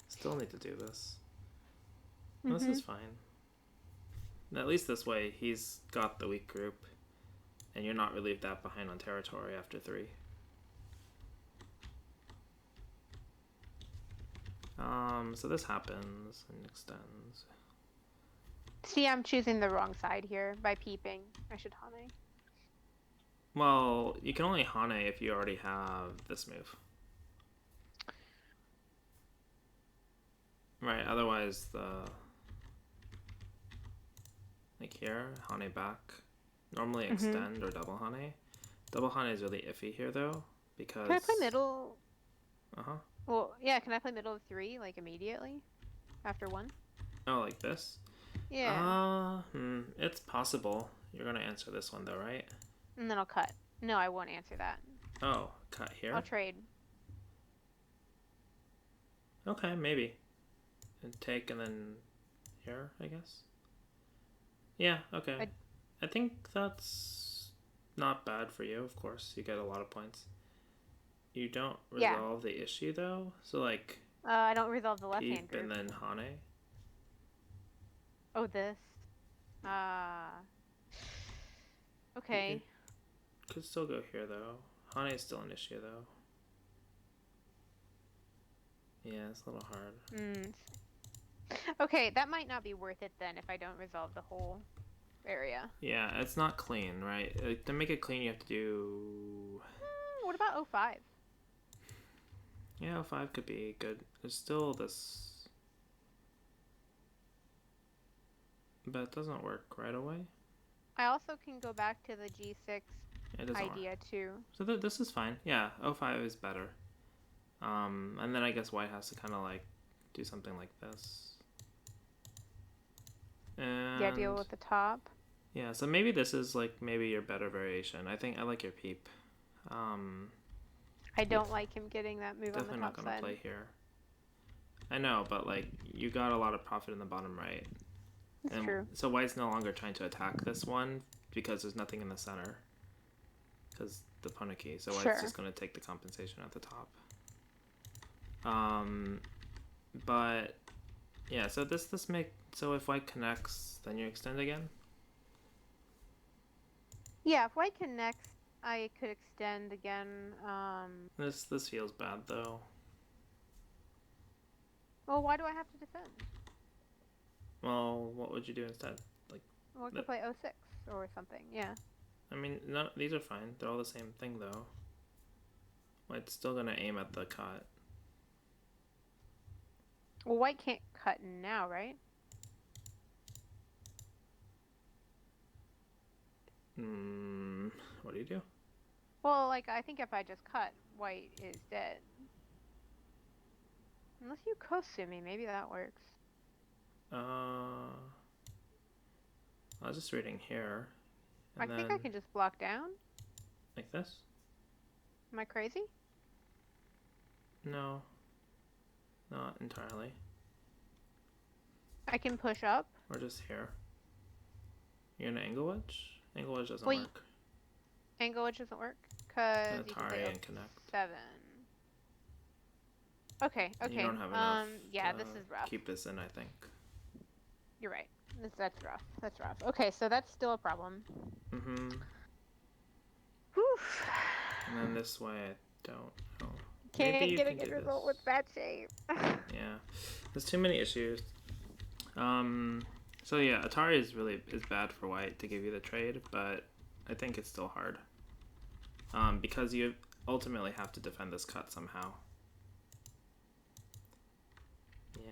Still need to do this. Mm-hmm. This is fine. At least this way he's got the weak group. And you're not really that behind on territory after 3. So this happens and extends. See, I'm choosing the wrong side here by peeping. I should Hane. Well, you can only Hane if you already have this move. Right, otherwise like here, Hane back. Normally extend or double Hane. Double Hane is really iffy here though, because... Can I play middle? Uh-huh. Well, yeah, can I play middle of 3, like, immediately? After 1? Oh, like this? Yeah. It's possible. You're gonna answer this one though, right? And then I'll cut. No, I won't answer that. Oh, cut here? I'll trade. Okay, maybe. And take and then here, I guess? Yeah, okay. I think that's not bad for you, of course. You get a lot of points. You don't resolve the issue, though? So, like... I don't resolve the left-hand group. And then Hane? Oh, this? Okay. Could still go here, though. Hane is still an issue, though. Yeah, it's a little hard. Okay, that might not be worth it, then, if I don't resolve the whole... area. Yeah, it's not clean, right? To make it clean, you have to do... What about 05? Yeah, 05 could be good. There's still this... But it doesn't work right away. I also can go back to the G6 idea, too. So this is fine. Yeah, 05 is better. And then I guess white has to kind of, like, do something like this. And... Yeah, deal with the top. Yeah, so maybe this is like maybe your better variation. I think I like your peep. Um, I you're don't like him getting that move on the definitely not top gonna side. play here. I know, but like you got a lot of profit in the bottom right, It's and true. so white's no longer trying to attack this one because there's nothing in the center because the pawn key. So white's Sure. just gonna take the compensation at the top. Um, but yeah, so this make so if white connects, then you extend again. Yeah, if white connects, I could extend again. This feels bad though. Well, why do I have to defend? Well, what would you do instead? Like, Well, I could play O6 or something. Yeah. I mean, no, these are fine. They're all the same thing though. White's still gonna aim at the cut. Well, white can't cut now, right? What do you do? Well, like, I think if I just cut, white is dead. Unless you Kosumi, maybe that works. I was just reading here, I and think I then can just block down. like this. Am I crazy? No, not entirely. I can push up. Or just here. You're gonna angle wedge? Angle wedge doesn't Well, work. angle which doesn't work because And you can play Atari and connect. O7. Okay, And you okay. don't have enough Yeah, to this is rough. keep this in, I think. You're right. That's rough. That's rough. Okay, so that's still a problem. Mm-hmm. Whew. And then this way, I don't know. Can't get a good result with that shape. Yeah, there's too many issues. So yeah, Atari is bad for white to give you the trade, but I think it's still hard. Because you ultimately have to defend this cut somehow. Yeah.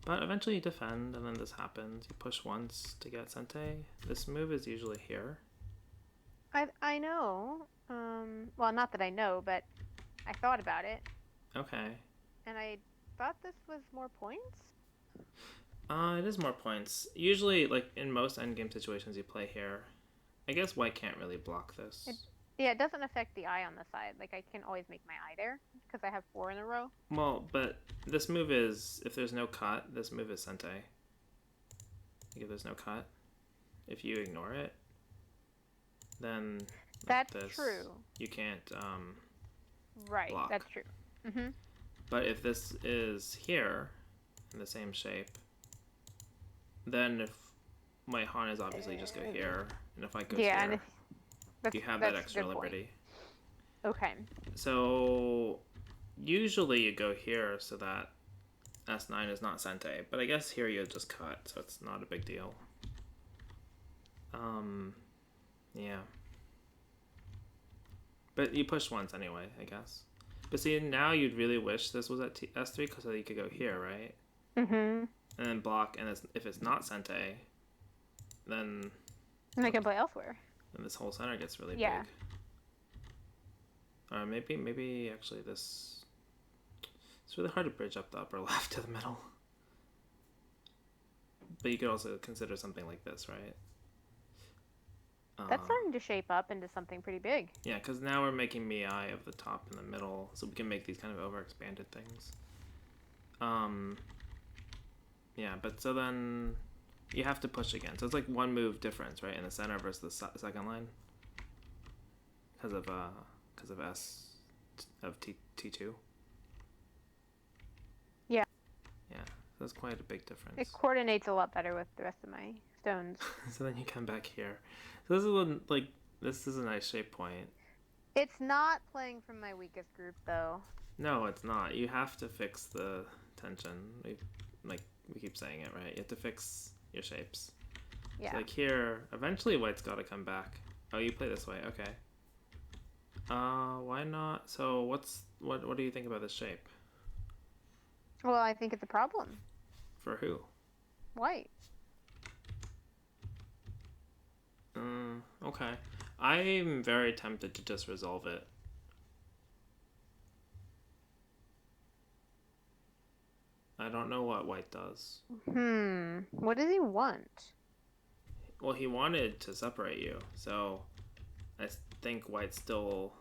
But eventually you defend, and then this happens. You push once to get Sente. This move is usually here. I know. Well, not that I know, but I thought about it, Okay. and I thought this was more points. It is more points. Usually, like in most endgame situations, you play here. I guess white can't really block this. Yeah, it doesn't affect the eye on the side. Like, I can always make my eye there because I have 4 in a row. Well, but this move is, if there's no cut, this move is Sente. Like if there's no cut, if you ignore it, then like That's true. You can't Right, block. that's true. Mm-hmm. But if this is here, in the same shape, then if my Han is obviously just go here, and if I go here, you have that extra liberty. Okay. So usually you go here so that S9 is not Sente, but I guess here you just cut, so it's not a big deal. Yeah. But you push once anyway, I guess. But see, now you'd really wish this was at S3 because you could go here, right? Mm-hmm. And then block, and if it's not Sente, then... And I can play elsewhere. Then this whole center gets really yeah. big. Or maybe actually this... It's really hard to bridge up the upper left to the middle. But you could also consider something like this, right? That's starting to shape up into something pretty big. Yeah, because now we're making Miai of the top and the middle, so we can make these kind of overexpanded things. Yeah, but so then you have to push again. So it's like one move difference, right, in the center versus the second line, because of T2. Yeah. Yeah, so that's quite a big difference. It coordinates a lot better with the rest of my stones. So then you come back here. So this is this is a nice shape point. It's not playing from my weakest group though. No, it's not. You have to fix the tension. We keep saying it, right? You have to fix your shapes. Yeah. So like here, eventually white's got to come back. Oh, you play this way. Okay. Why not? So what do you think about this shape? Well, I think it's a problem. For who? White. Okay. I'm very tempted to just resolve it. I don't know what white does. What does he want? Well, he wanted to separate you, so I think white's still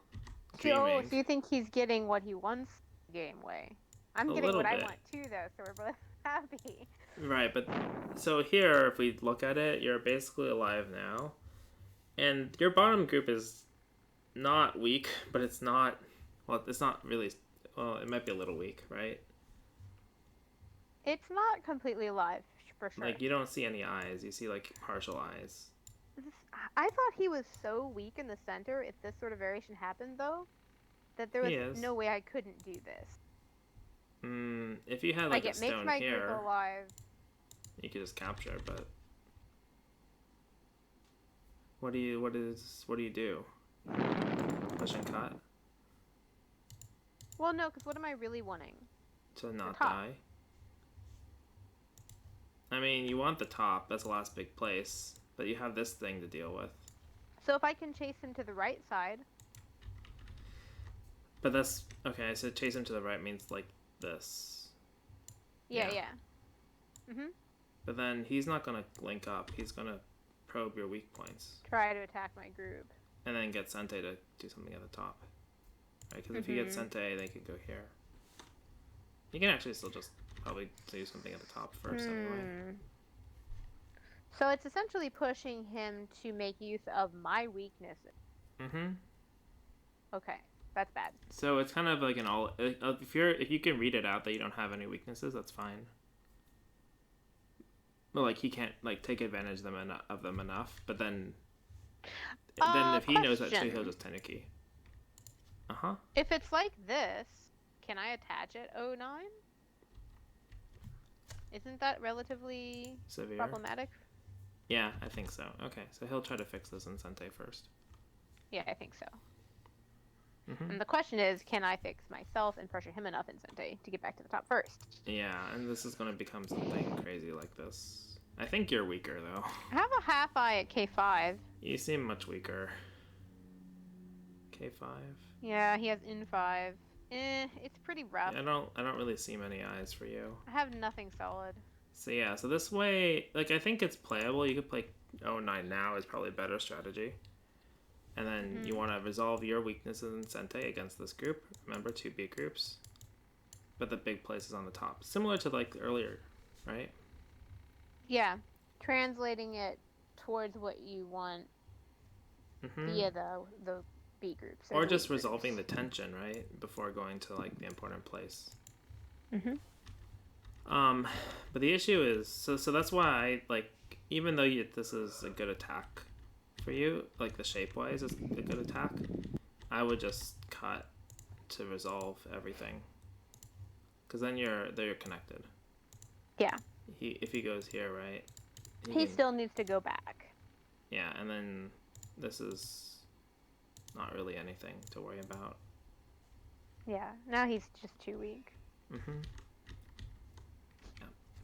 So, dreaming. so you think he's getting what he wants the game way? I'm A getting little what I bit. want too, though, so we're both happy. Right, but so here, if we look at it, you're basically alive now. And your bottom group is not weak, but it's not, well, it's not really, well, it might be a little weak, right? It's not completely alive, for sure. Like, you don't see any eyes, you see, like, partial eyes. I thought he was so weak in the center if this sort of variation happened, though, that there He was is. no way I couldn't do this. If you had, Like, like, a it makes stone my group here, alive. you could just capture, but what do you do? Push and cut? Well, no, because what am I really wanting? To The not top. die? I mean, you want the top, that's the last big place, but you have this thing to deal with. So if I can chase him to the right side. But that's okay. So chase him to the right means like this. Yeah, yeah. Mhm. But then he's not gonna link up. He's gonna probe your weak points Try to attack my group. and then get Sente to do something at the top. Right? Because if you get Mhm. Sente, they can go here. You can actually still just probably do something at the top first anyway. So it's essentially pushing him to make use of my weaknesses. Mhm. Okay, that's bad. So it's kind of like an all. If you can read it out that you don't have any weaknesses, that's fine. But like he can't like take advantage of them enough. But then if he knows that too, he'll Question. just Tenuki. Uh-huh. If it's like this, can I attach it 09? Isn't that relatively Severe. problematic? Yeah, I think so. Okay, so he'll try to fix this in Sente first. Yeah, I think so. Mm-hmm. And the question is, can I fix myself and pressure him enough in Sente to get back to the top first? Yeah, and this is going to become something crazy like this. I think you're weaker, though. I have a half eye at K5. You seem much weaker. K5? Yeah, he has N5. It's pretty rough. Yeah, I don't really see many eyes for you. I have nothing solid. So yeah, so this way, like, I think it's playable. You could play 09 now is probably a better strategy. And then you want to resolve your weaknesses in Sente against this group. Remember, 2 big groups. But the big place is on the top. Similar to, like, earlier, right? Yeah, translating it towards what you want via the B groups. Or just resolving the tension, right? Before going to, like, the important place. But the issue is, so that's why I, like, even though this is a good attack for you, like, the shape-wise is a good attack, I would just cut to resolve everything. Because then they're connected. Yeah. If he goes here, right? He still needs to go back. Yeah, and then this is not really anything to worry about. Yeah, now he's just too weak. Yeah.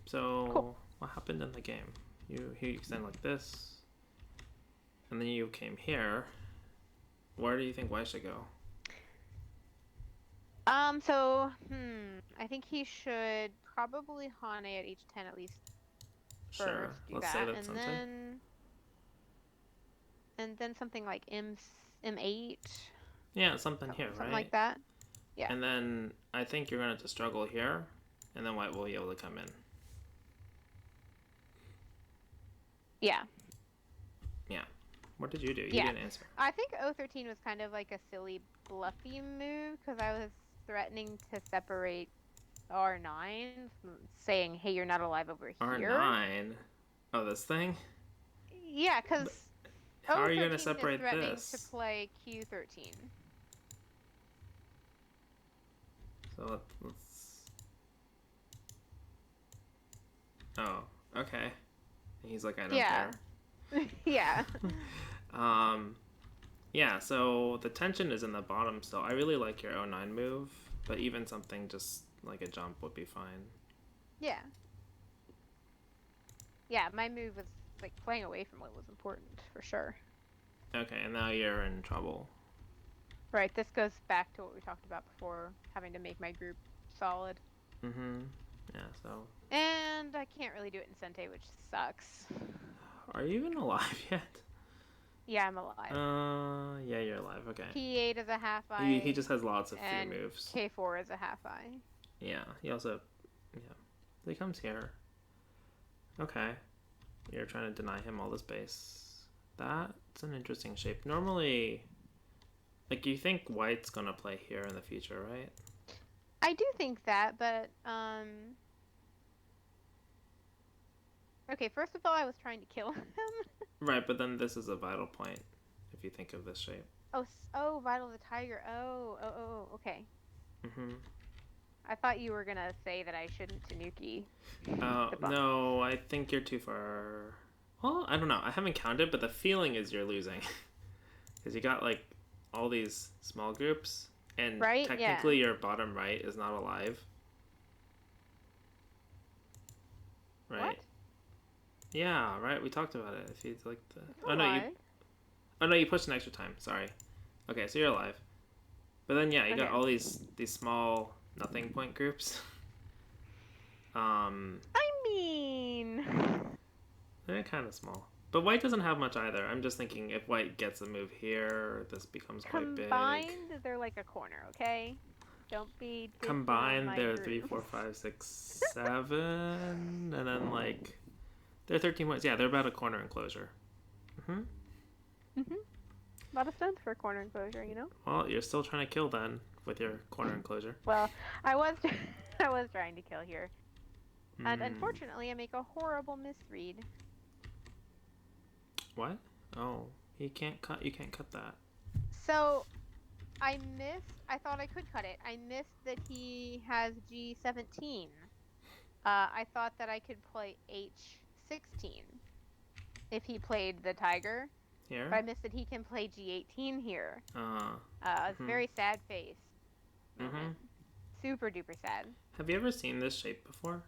So, cool. What happened in the game? You extend like this, and then you came here. Where do you think White should go? I think he should probably Hane at H10 at least first. Sure. Let's say that's something. And then something like M8. Yeah, something here, something right? like that. Yeah. And then I think you're going to have to struggle here, and then White will be able to come in. Yeah. Yeah. What did you do? You didn't answer. I think 013 was kind of like a silly, bluffy move because I was threatening to separate R9, saying, hey, you're not alive over here. R9? Oh, this thing? Yeah, because how are you going to separate is threatening this? to play Q13. So let's... Oh, okay. He's like, I don't care. Yeah. Yeah, so the tension is in the bottom still. I really like your 09 move, but even something just like a jump would be fine. Yeah. Yeah, my move was like playing away from what was important, for sure. Okay, and now you're in trouble. Right, this goes back to what we talked about before, having to make my group solid. Yeah, so. And I can't really do it in Sente, which sucks. Are you even alive yet? Yeah, I'm alive. Yeah, you're alive. Okay. P8 is a half He eye, just has lots of free and moves. K4 is a half eye. Yeah, he also. Yeah. So he comes here. Okay. You're trying to deny him all the space. That's an interesting shape. Normally, like, you think white's gonna play here in the future, right? I do think that, but okay, first of all, I was trying to kill him. Right, but then this is a vital point if you think of this shape. Oh, Vital the Tiger. Okay. Mm-hmm. I thought you were gonna say that I shouldn't Tanuki the bump. No, I think you're too far. Well, I don't know. I haven't counted, but the feeling is you're losing. Because you got, like, all these small groups, and Right? Yeah. technically your bottom right is not alive. What? Right? Yeah, right. We talked about it. If you like the. It's Oh no, you. alive. Oh no, you pushed an extra time. Sorry. Okay, so you're alive. But then yeah, you got Okay. all these small nothing point groups. I mean, They're kind of small. But white doesn't have much either. I'm just thinking if white gets a move here, this becomes quite big. combined, they're like a corner, okay? Don't be dissing on Combined, my they're three, groups. four, five, six, 7, and then like they're 13 points. Yeah, they're about a corner enclosure. Mhm. Mhm. A lot of sense for corner enclosure, you know. Well, you're still trying to kill then with your corner enclosure. Well, I was I was trying to kill here, and Hmm. unfortunately, I make a horrible misread. What? Oh, he can't cut. You can't cut that. So I missed. I thought I could cut it. I missed that he has G17. I thought that I could play H16 if he played the tiger, but Here. I missed that he can play G18 here. Uh. It's a Mhm. very sad face Mhm. moment. Super duper sad. Have you ever seen this shape before?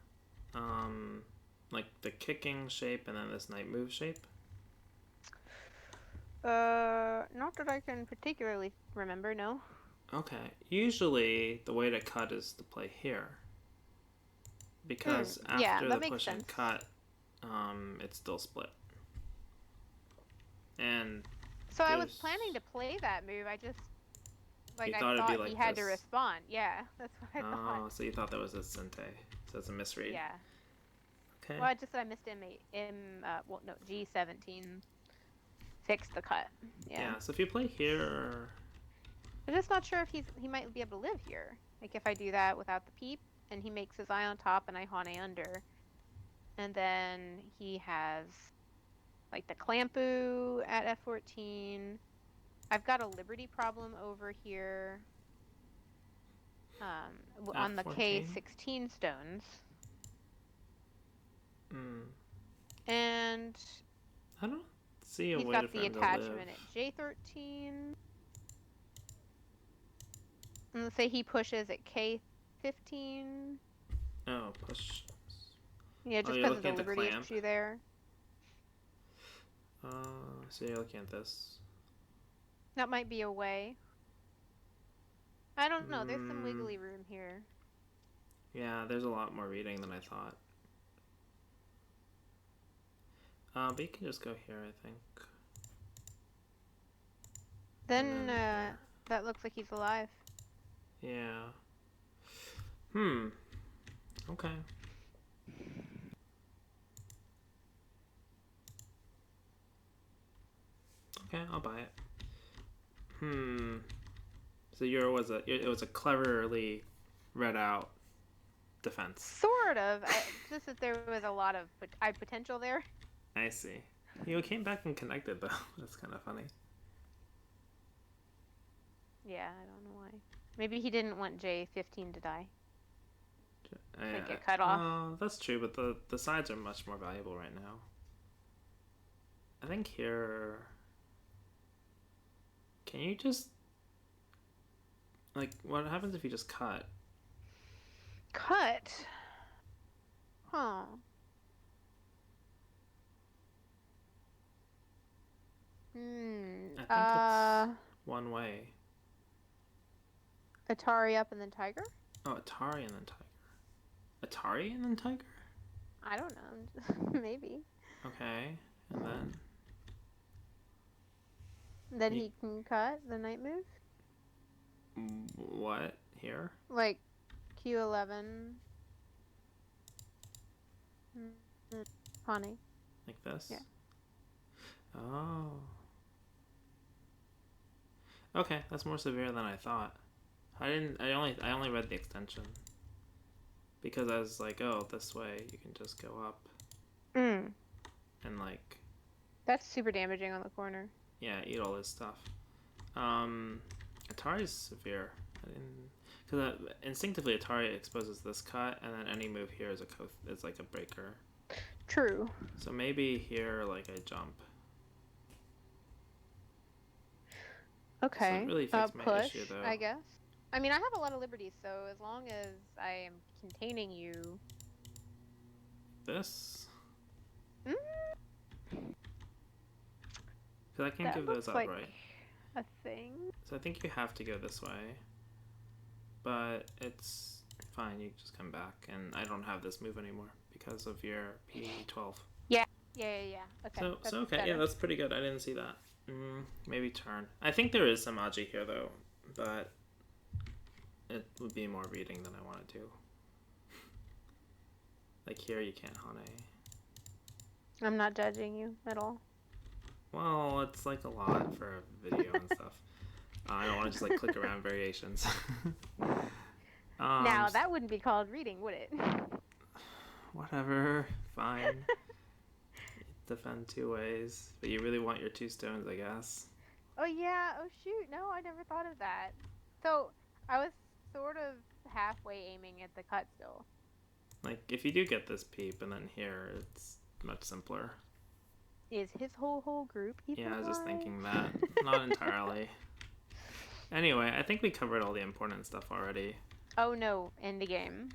Um, like the kicking shape and then this knight move shape. Not that I can particularly remember, no. Okay. Usually the way to cut is to play here because Yeah, after that the makes push and sense. cut, it's still split. And So I was there's planning to play that move. I just, you like, I thought it'd be thought he like had to this. respond. Yeah, that's what I thought. Oh, so you thought that was a sente. So it's a misread. Yeah. Okay. Well, I just I missed well, no, G17 fixed the cut. Yeah. Yeah. So if you play here, I'm just not sure if he might be able to live here. Like if I do that without the peep and he makes his eye on top and I Hane under. And then he has like the Clampu at F14. I've got a Liberty problem over here on the F14. K16 stones. Hmm. And I don't see a he's way got for the him to live. attachment at J13. And let's say he pushes at K15. Oh, push. Yeah, Oh, just you're because of looking the at the Liberty clamp. issue there. So you're looking at this. That might be a way. I don't know. There's some Mm, wiggly room here. yeah, there's a lot more reading than I thought. But you can just go here, I think. And Then then here. that looks like he's alive. Yeah. Hmm. Okay. Okay, I'll buy it. Hmm. So it was a cleverly read out defense. Sort of. Just that there was a lot of potential there. I see. You came back and connected though. That's kind of funny. Yeah, I don't know why. Maybe he didn't want J15 to die. Like get cut off. That's true, but the sides are much more valuable right now. I think here. Can you just like what happens if you just cut? Cut? Huh. I think it's one way. Atari up and then Tiger? Oh, Atari and then Tiger. Atari and then Tiger? I don't know. Maybe. Okay. And then Then you, he can cut the night move. what here? Like Q11. Mm, Honey. Like this? Yeah. Oh. Okay, that's more severe than I thought. I only read the extension. Because I was like, oh, this way you can just go up Mm. and like, That's super damaging on the corner. yeah, eat all this stuff. Um, Atari's severe. I didn't, because instinctively Atari exposes this cut, and then any move here is like a breaker. True. So maybe here like I jump. This doesn't Okay. really fix my Push, issue though. I guess. I mean, I have a lot of liberties, so as long as I am containing you. This, Mm, because I can't that give those looks up, like right? a thing. So I think you have to go this way. But it's fine, you just come back, and I don't have this move anymore because of your P12. Yeah. Okay. That's So okay, better. yeah, that's pretty good. I didn't see that. Maybe turn. I think there is some Aji here though, but it would be more reading than I want to do. Like here, you can't Hane. I'm not judging you at all. Well, it's like a lot for a video and stuff. I don't want to just like click around variations. Now, that wouldn't be called reading, would it? Whatever, fine. Defend two ways, but you really want your 2 stones, I guess. Oh, yeah. Oh, shoot. No, I never thought of that. So, I was sort of halfway aiming at the cut still. Like, if you do get this peep and then here, it's much simpler. Is his whole group even Yeah, I was just alive? thinking that. Not entirely. Anyway, I think we covered all the important stuff already. Oh, no. End game.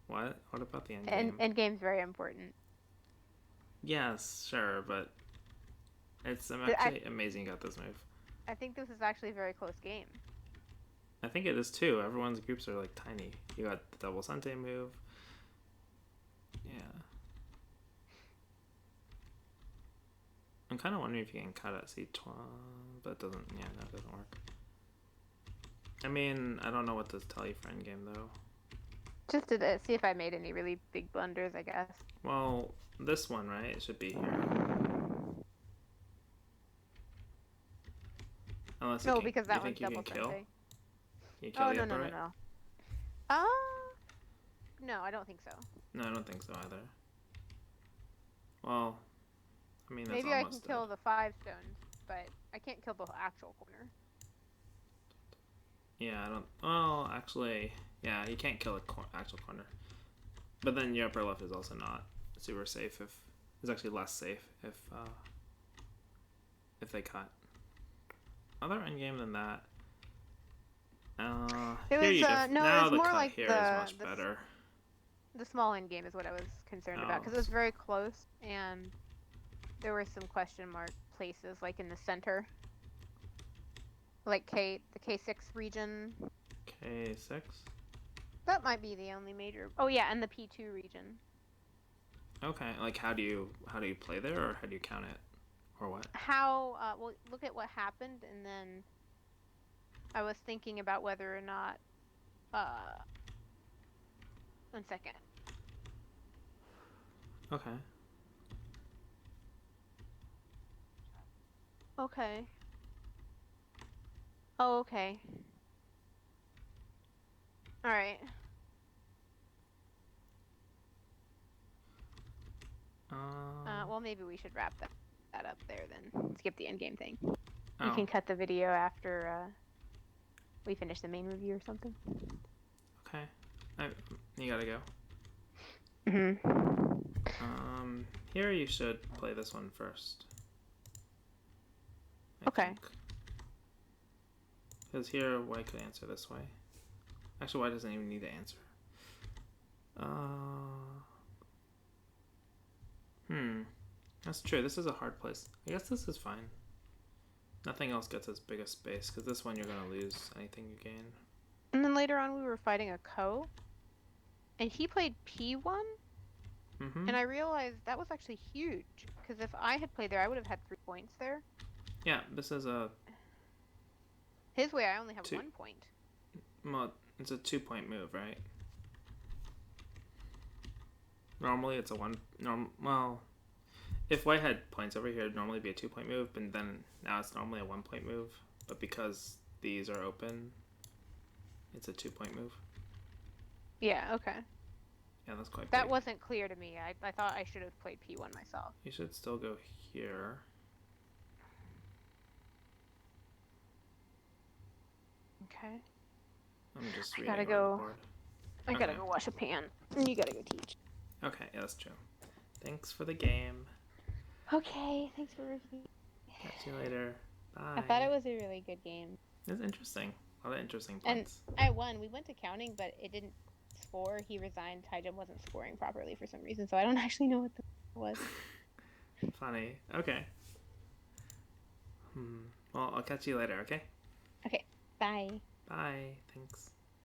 What? What about the end game? End game's very important. Yes, sure, but it's actually amazing you got this move. I think this is actually a very close game. I think it is too. Everyone's groups are like tiny. You got the double Sente move. Yeah. I'm kind of wondering if you can cut at C12, but it doesn't. Yeah, no, it doesn't work. I mean, I don't know what to tell you for endgame though. Just to see if I made any really big blunders, I guess. Well, this one, right? It should be here. Unless you No, can, because that you one's think you double can kill? Sente. You kill Oh, the no. upper right? No, I don't think so. No, I don't think so either. Well, I mean, that's Maybe I can almost kill dead. the 5 stones, but I can't kill the actual corner. Yeah, I don't. Well, actually, yeah, you can't kill a actual corner. But then your upper left is also not super safe. If it's actually less safe if they cut. Other endgame than that. It Here was you no, now it was the more cut like here is much better. the small end game is what I was concerned about, because it was very close and there were some question mark places like in the center, like the K6 region. K6. That might be the only major. Oh yeah, and the P2 region. Okay, like how do you play there, or how do you count it, or what? How well, look at what happened, and then I was thinking about whether or not 1 second. Okay. Okay. Oh, okay. All right. Well, maybe we should wrap that up there then. Skip the end game thing. Oh. You can cut the video after we finish the main review or something. Okay. You gotta go. Mhm. Here you should play this one first. Okay. Because here, white could answer this way. Actually, white doesn't even need to answer. That's true. This is a hard place. I guess this is fine. Nothing else gets as big a space, because this one you're going to lose anything you gain. And then later on we were fighting a Ko. And he played P1, Mm-hmm. and I realized that was actually huge. Because if I had played there, I would have had 3 points there. Yeah, this is a His way, I only have two. 1 point. Well, it's a 2 point move, right? Normally, it's a one. Well, if white had points over here, it'd normally be a 2 point move, but then now it's normally a 1 point move. But because these are open, it's a 2 point move. Yeah, okay. Yeah, that's quite That big. wasn't clear to me. I thought I should have played P1 myself. You should still go here. Okay. I'm just I gotta reading around the go. board. I gotta Okay. go wash a pan. And you gotta go teach. Okay, yeah, that's true. Thanks for the game. Okay, thanks for reviewing. Catch you later. I thought it Bye. was a really good game. It was interesting. A lot of interesting And points. I won. We went to counting, but it didn't score. He resigned. Tygem wasn't scoring properly for some reason, so I don't actually know what the was. Funny. Okay. Well, I'll catch you later, okay? Okay, bye. Bye. Thanks.